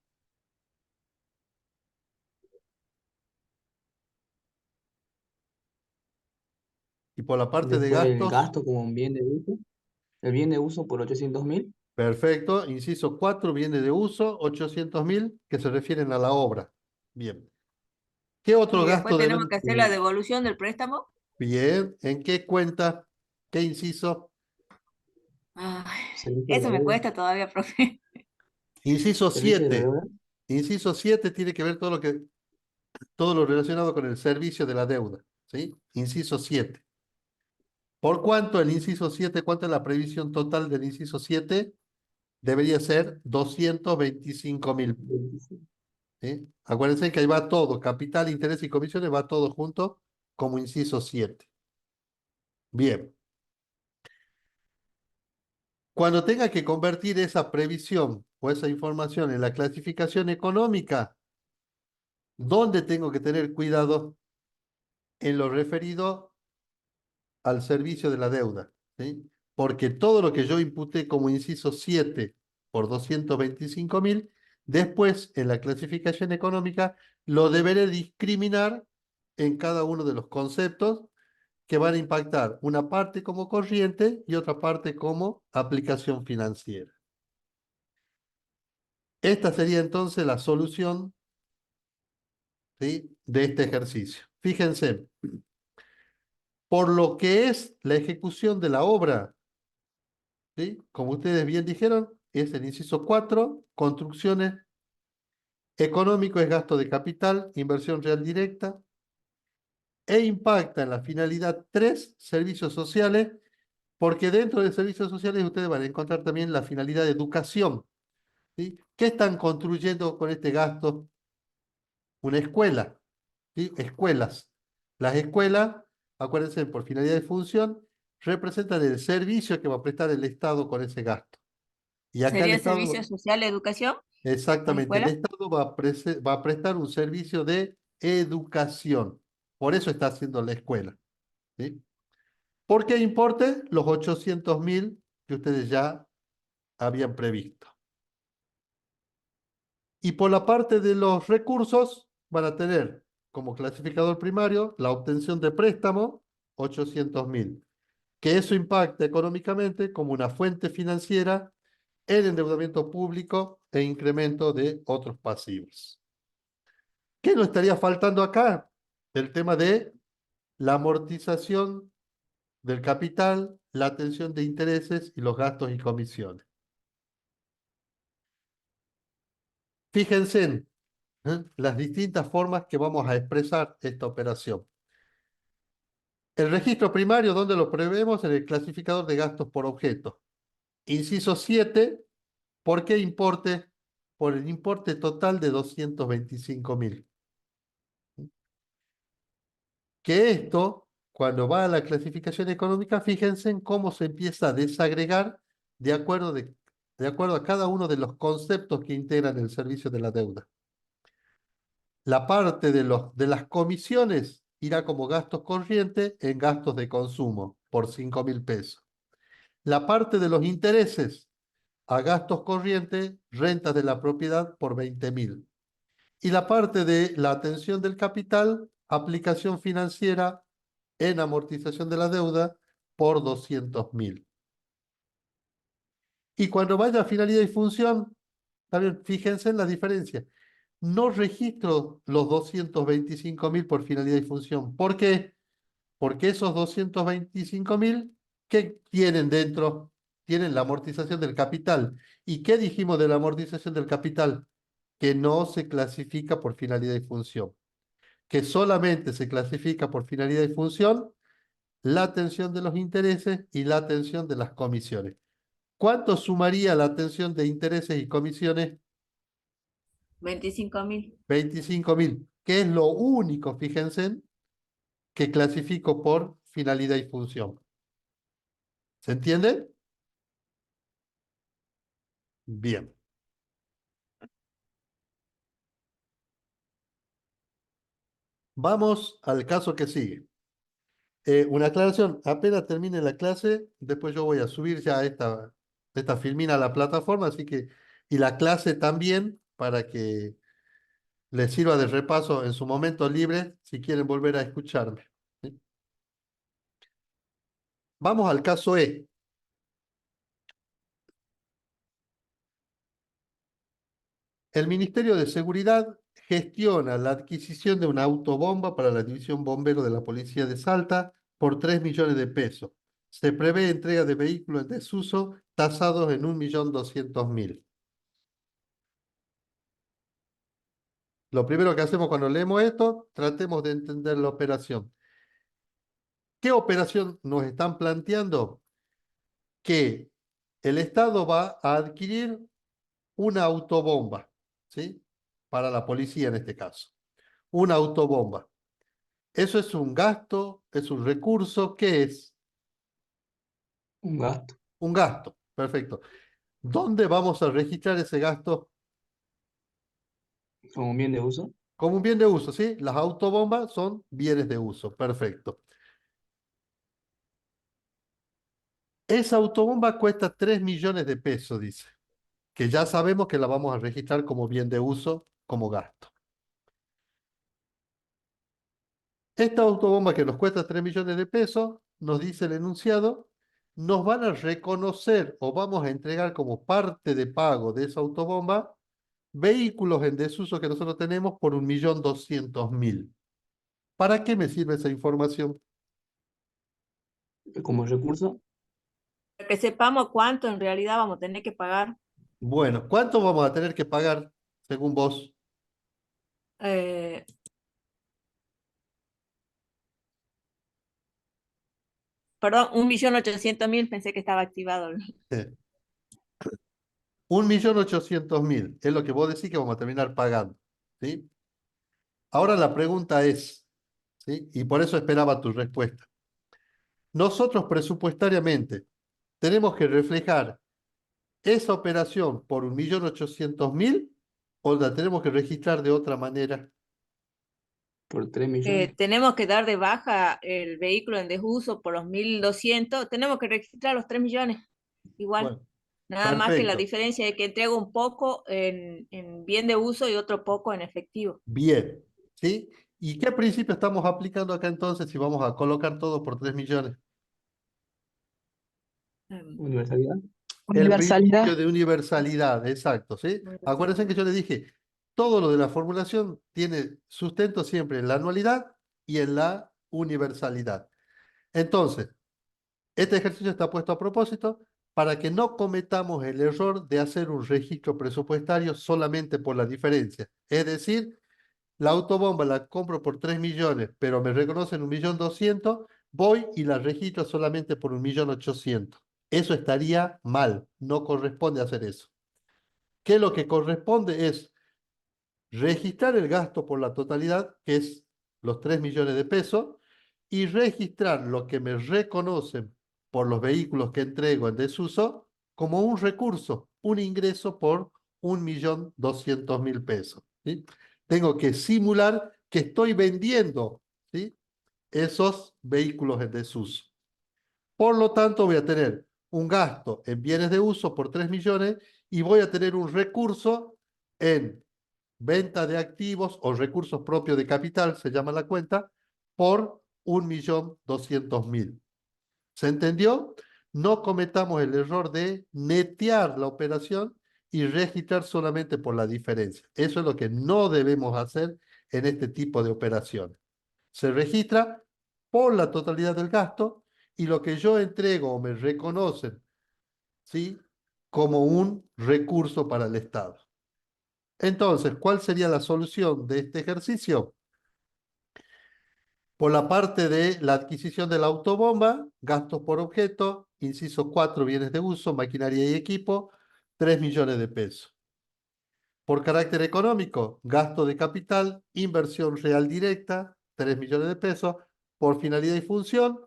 Y por la parte de Después el gastos, gasto como un bien de uso. El bien de uso por 800.000. perfecto. Inciso 4, bienes de uso, 800.000 que se refieren a la obra. Bien. ¿Qué otro Y después gasto tenemos deben? que hacer la devolución del préstamo. Bien. ¿En qué cuenta? ¿Qué inciso? Ay, Servicio de eso la me deuda. cuesta todavía, profe. Inciso Servicio de la 7. deuda. Inciso 7 tiene que ver todo lo relacionado con el servicio de la deuda. ¿Sí? Inciso 7. ¿Por cuánto el inciso 7? ¿Cuánto es la previsión total del inciso 7? Debería ser 225.000. 25. ¿Sí? Acuérdense que ahí va todo, capital, interés y comisiones, va todo junto como inciso 7. Bien. Cuando tenga que convertir esa previsión o esa información en la clasificación económica, ¿dónde tengo que tener cuidado? En lo referido al servicio de la deuda, ¿sí? Porque todo lo que yo imputé como inciso 7 por 225.000, después en la clasificación económica lo deberé discriminar en cada uno de los conceptos que van a impactar una parte como corriente y otra parte como aplicación financiera. Esta sería entonces la solución, ¿sí?, de este ejercicio. Fíjense, por lo que es la ejecución de la obra, ¿sí? Como ustedes bien dijeron, es el inciso 4, construcciones, económico es gasto de capital, inversión real directa, e impacta en la finalidad 3, servicios sociales, porque dentro de servicios sociales ustedes van a encontrar también la finalidad de educación, ¿sí? ¿Qué están construyendo con este gasto? Una escuela, ¿sí? Escuelas. Las escuelas, acuérdense, por finalidad de función, representan el servicio que va a prestar el Estado con ese gasto. Y acá el ¿Sería Estado, servicio social, educación, las exactamente, el escuelas? Estado va a prestar un servicio de educación. Por eso está haciendo la escuela, ¿sí? ¿Por qué importe? Los 800.000 que ustedes ya habían previsto. Y por la parte de los recursos, van a tener como clasificador primario la obtención de préstamo, 800.000, que eso impacta económicamente como una fuente financiera, el endeudamiento público e incremento de otros pasivos. ¿Qué nos estaría faltando acá? El tema de la amortización del capital, la atención de intereses y los gastos y comisiones. Fíjense en las distintas formas que vamos a expresar esta operación. El registro primario, ¿dónde lo prevemos? En el clasificador de gastos por objeto. Inciso 7, ¿por qué importe? Por el importe total de 225.000. Que esto, cuando va a la clasificación económica, fíjense en cómo se empieza a desagregar de acuerdo a cada uno de los conceptos que integran el servicio de la deuda. La parte de las comisiones irá como gastos corrientes en gastos de consumo por 5.000 pesos. La parte de los intereses a gastos corrientes, rentas de la propiedad por 20.000. Y la parte de la atención del capital, aplicación financiera en amortización de la deuda por 200.000. Y cuando vaya a finalidad y función, también fíjense en la diferencia. No registro los 225.000 por finalidad y función. ¿Por qué? Porque esos 225.000, ¿qué tienen dentro? Tienen la amortización del capital. ¿Y qué dijimos de la amortización del capital? Que no se clasifica por finalidad y función. Que solamente se clasifica por finalidad y función la atención de los intereses y la atención de las comisiones. ¿Cuánto sumaría la atención de intereses y comisiones? 25.000. 25.000, que es lo único, fíjense, que clasifico por finalidad y función. ¿Se entiende? Bien. Vamos al caso que sigue. Una aclaración, apenas termine la clase, después yo voy a subir ya esta filmina a la plataforma, así que, y la clase también, para que les sirva de repaso en su momento libre, si quieren volver a escucharme. ¿Sí? Vamos al caso E. El Ministerio de Seguridad gestiona la adquisición de una autobomba para la División Bombero de la Policía de Salta por 3 millones de pesos. Se prevé entrega de vehículos en desuso tasados en 1.200.000. Lo primero que hacemos cuando leemos esto, tratemos de entender la operación. ¿Qué operación nos están planteando? Que el Estado va a adquirir una autobomba, ¿sí? Para la policía en este caso. Una autobomba. ¿Eso es un gasto? ¿Es un recurso? ¿Qué es? Un gasto. Un gasto. Perfecto. ¿Dónde vamos a registrar ese gasto? Como un bien de uso. Como un bien de uso, ¿sí? Las autobombas son bienes de uso. Perfecto. Esa autobomba cuesta 3 millones de pesos, dice. Que ya sabemos que la vamos a registrar como bien de uso, como gasto. Esta autobomba que nos cuesta 3 millones de pesos, nos dice el enunciado, nos van a reconocer o vamos a entregar como parte de pago de esa autobomba vehículos en desuso que nosotros tenemos por 1.200.000. ¿Para qué me sirve esa información? Como recurso. Para que sepamos cuánto en realidad vamos a tener que pagar. Bueno, ¿cuánto vamos a tener que pagar según vos? Eh, Perdón, 1.800.000, pensé que estaba activado. 1.800.000 es lo que vos decís que vamos a terminar pagando, ¿sí? Ahora la pregunta es, ¿sí? Y por eso esperaba tu respuesta. Nosotros presupuestariamente tenemos que reflejar esa operación por 1.800.000 o la tenemos que registrar de otra manera. Por 3 millones. Tenemos que dar de baja el vehículo en desuso por los 1.200. Tenemos que registrar los 3 millones. Igual. Bueno, Nada más que la perfecto. diferencia es que entrego un poco en bien de uso y otro poco en efectivo. Bien, ¿sí? ¿Y qué principio estamos aplicando acá entonces si vamos a colocar todo por 3 millones? Universalidad. El Universalidad. principio de universalidad, exacto, ¿sí? Acuérdense que yo les dije, todo lo de la formulación tiene sustento siempre en la anualidad y en la universalidad. Entonces, este ejercicio está puesto a propósito para que no cometamos el error de hacer un registro presupuestario solamente por la diferencia. Es decir, la autobomba la compro por 3 millones, pero me reconocen 1.200.000, voy y la registro solamente por 1.800.000. Eso estaría mal, no corresponde hacer eso. ¿Qué lo que corresponde es registrar el gasto por la totalidad, que es los 3 millones de pesos, y registrar lo que me reconocen por los vehículos que entrego en desuso como un recurso, un ingreso por 1.200.000 pesos, ¿sí? Tengo que simular que estoy vendiendo, ¿sí? Esos vehículos en desuso. Por lo tanto, voy a tener un gasto en bienes de uso por 3 millones y voy a tener un recurso en venta de activos o recursos propios de capital, se llama la cuenta, por 1.200.000. ¿Se entendió? No cometamos el error de netear la operación y registrar solamente por la diferencia. Eso es lo que no debemos hacer en este tipo de operaciones. Se registra por la totalidad del gasto y lo que yo entrego o me reconocen, ¿sí? Como un recurso para el Estado. Entonces, ¿cuál sería la solución de este ejercicio? Por la parte de la adquisición de la autobomba, gastos por objeto, inciso 4, bienes de uso, maquinaria y equipo, 3 millones de pesos. Por carácter económico, gasto de capital, inversión real directa, 3 millones de pesos. Por finalidad y función,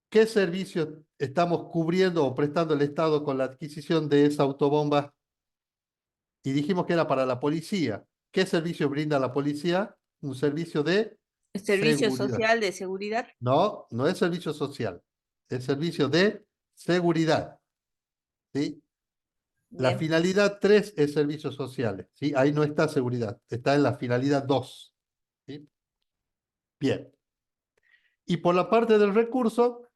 ¿qué servicios estamos cubriendo o prestando el Estado con la adquisición de esa autobomba? Y dijimos que era para la policía. ¿Qué servicio brinda la policía? Un servicio de Servicio Seguridad. social de seguridad. No, no es servicio social, es servicio de seguridad. ¿Sí? La Bien. finalidad 3 es servicios sociales. ¿Sí? Ahí no está seguridad, está en la finalidad 2. ¿Sí? Bien. Y por la parte del recurso,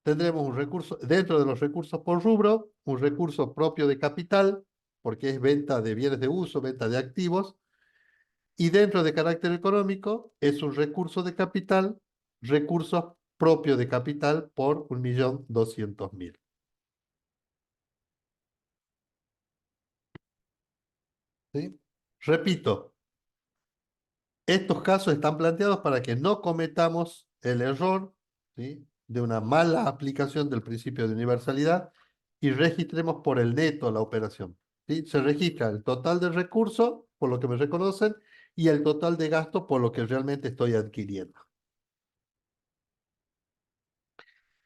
tendremos un recurso, dentro de los recursos por rubro, un recurso propio de capital, porque es venta de bienes de uso, venta de activos, y dentro de carácter económico es un recurso de capital, recurso propio de capital por 1.200.000. ¿Sí? Repito, estos casos están planteados para que no cometamos el error, ¿sí?, de una mala aplicación del principio de universalidad y registremos por el neto la operación. ¿Sí? Se registra el total de recursos por lo que me reconocen y el total de gasto por lo que realmente estoy adquiriendo.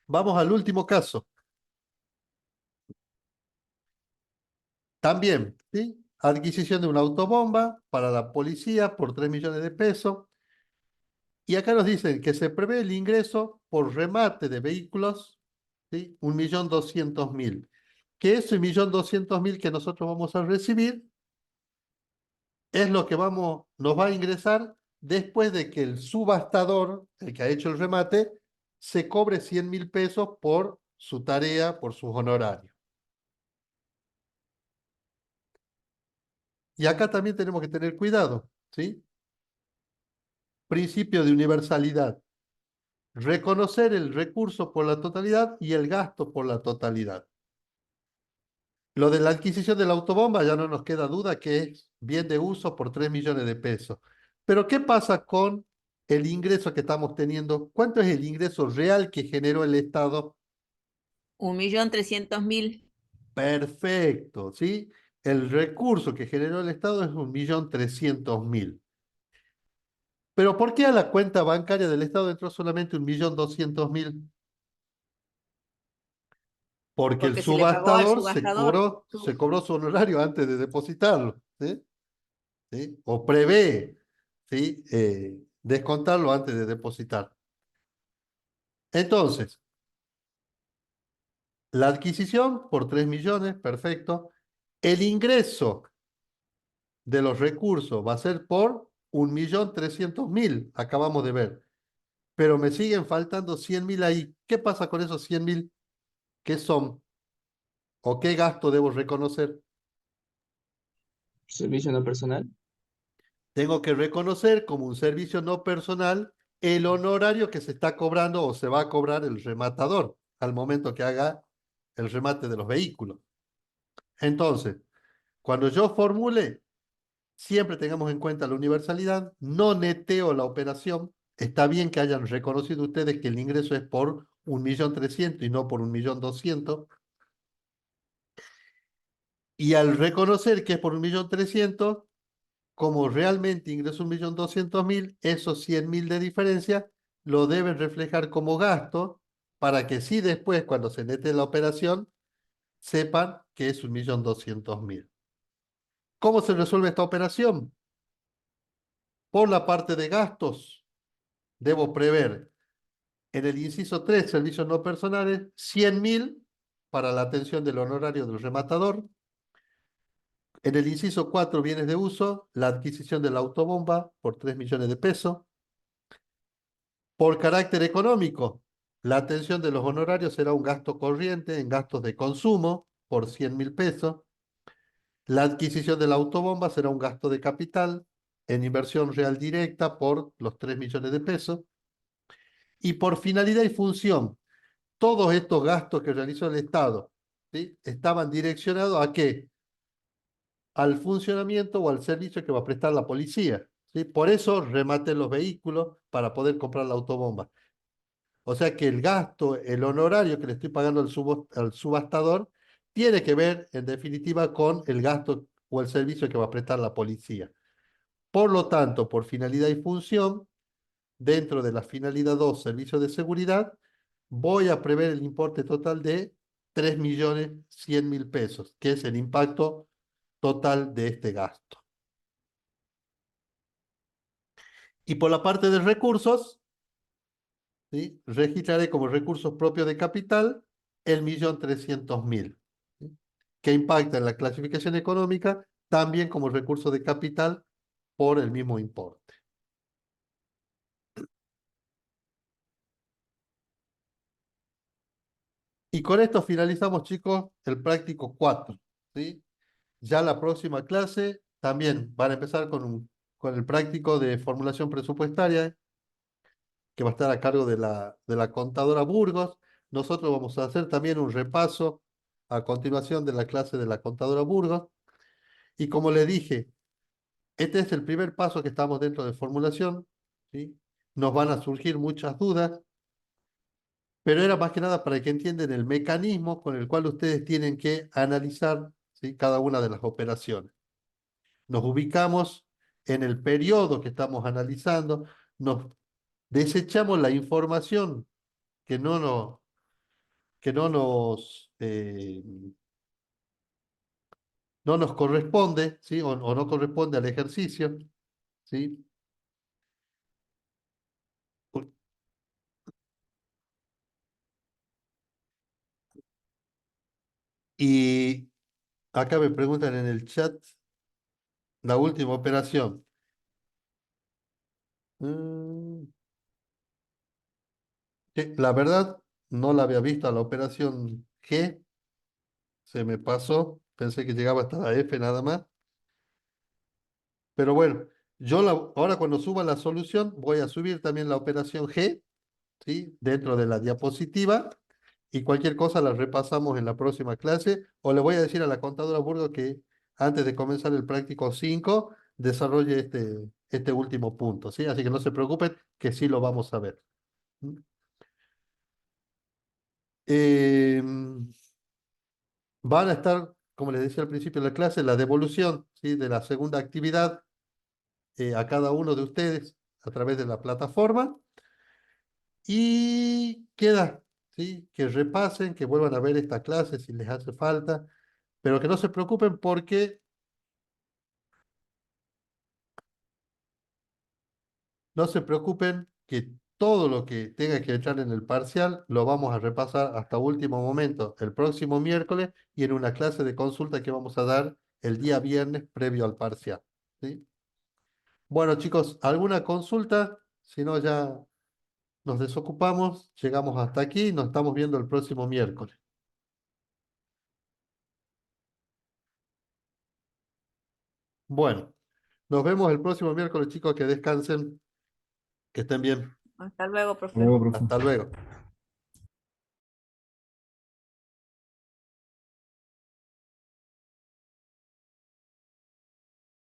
Vamos al último caso. También, ¿sí?, adquisición de una autobomba para la policía por 3 millones de pesos. Y acá nos dicen que se prevé el ingreso por remate de vehículos, ¿sí?, 1.200.000. Que ese 1.200.000 que nosotros vamos a recibir es lo que nos va a ingresar después de que el subastador, el que ha hecho el remate, se cobre 100.000 pesos por su tarea, por sus honorarios. Y acá también tenemos que tener cuidado, ¿sí? Principio de universalidad. Reconocer el recurso por la totalidad y el gasto por la totalidad. Lo de la adquisición de la autobomba ya no nos queda duda que es bien de uso por 3 millones de pesos. Pero ¿qué pasa con el ingreso que estamos teniendo? ¿Cuánto es el ingreso real que generó el Estado? 1.300.000. Perfecto, ¿sí? El recurso que generó el Estado es 1.300.000. Pero ¿por qué a la cuenta bancaria del Estado entró solamente 1.200.000? Porque el Porque se le pagó al subastador se subastador. cobró su honorario antes de depositarlo, ¿sí? ¿Sí? O prevé, ¿sí?, descontarlo antes de depositar. Entonces, la adquisición por 3 millones, perfecto. El ingreso de los recursos va a ser por 1.300.000, acabamos de ver. Pero me siguen faltando 100.000 ahí. ¿Qué pasa con esos 100.000? ¿Qué son? ¿O qué gasto debo reconocer? Servicio no personal. Tengo que reconocer como un servicio no personal el honorario que se está cobrando o se va a cobrar el rematador al momento que haga el remate de los vehículos. Entonces, cuando yo formule, siempre tengamos en cuenta la universalidad, no neteo la operación. Está bien que hayan reconocido ustedes que el ingreso es por 1.300.000 y no por 1.200.000. Y al reconocer que es por 1.300.000, como realmente ingresó 1.200.000, esos 100.000 de diferencia lo deben reflejar como gasto para que sí después, cuando se nete la operación, sepan que es 1.200.000. ¿Cómo se resuelve esta operación? Por la parte de gastos, debo prever en el inciso 3, servicios no personales, 100.000 para la atención del honorario del rematador. En el inciso 4, bienes de uso, la adquisición de la autobomba por 3 millones de pesos. Por carácter económico, la atención de los honorarios será un gasto corriente en gastos de consumo por 100.000 pesos. La adquisición de la autobomba será un gasto de capital en inversión real directa por los 3 millones de pesos. Y por finalidad y función, todos estos gastos que realizó el Estado, ¿sí?, estaban direccionados ¿a qué? Al funcionamiento o al servicio que va a prestar la policía, ¿sí? Por eso rematé los vehículos para poder comprar la autobomba. O sea que el gasto, el honorario que le estoy pagando al subastador, tiene que ver, en definitiva, con el gasto o el servicio que va a prestar la policía. Por lo tanto, por finalidad y función, dentro de la finalidad 2, servicio de seguridad, voy a prever el importe total de 3.100.000 pesos, que es el impacto total de este gasto. Y por la parte de recursos, ¿sí? Registraré como recursos propios de capital el 1.300.000, ¿sí? Que impacta en la clasificación económica también como recurso de capital por el mismo importe. Y con esto finalizamos, chicos, el práctico 4, ¿sí? Ya la próxima clase también van a empezar con el práctico de formulación presupuestaria, que va a estar a cargo de la contadora Burgos. Nosotros vamos a hacer también un repaso a continuación de la clase de la contadora Burgos. Y como les dije, este es el primer paso que estamos dentro de formulación, ¿sí? Nos van a surgir muchas dudas, pero era más que nada para que entiendan el mecanismo con el cual ustedes tienen que analizar, ¿sí? Cada una de las operaciones. Nos ubicamos en el periodo que estamos analizando, nos desechamos la información que que no nos corresponde, ¿sí? O no corresponde al ejercicio, ¿sí? Y acá me preguntan en el chat la última operación. Mm, la verdad, no la había visto a la operación G, se me pasó, pensé que llegaba hasta la F nada más. Pero bueno, ahora cuando suba la solución, voy a subir también la operación G, ¿sí? Dentro de la diapositiva, y cualquier cosa la repasamos en la próxima clase, o le voy a decir a la contadora Burgo que antes de comenzar el práctico 5 desarrolle este último punto, ¿sí? Así que no se preocupen, que sí lo vamos a ver. ¿Mm? Van a estar, como les decía al principio de la clase, la devolución, ¿sí? De la segunda actividad a cada uno de ustedes a través de la plataforma. Y queda, ¿sí? Que repasen, que vuelvan a ver esta clase si les hace falta, pero que no se preocupen porque no se preocupen que todo lo que tenga que entrar en el parcial lo vamos a repasar hasta último momento el próximo miércoles y en una clase de consulta que vamos a dar el día viernes previo al parcial, ¿sí? Bueno, chicos, ¿alguna consulta? Si no, ya nos desocupamos, llegamos hasta aquí, nos estamos viendo el próximo miércoles. Bueno, nos vemos el próximo miércoles, chicos, que descansen, que estén bien. Hasta luego, Hasta profe. luego, profe. Hasta luego.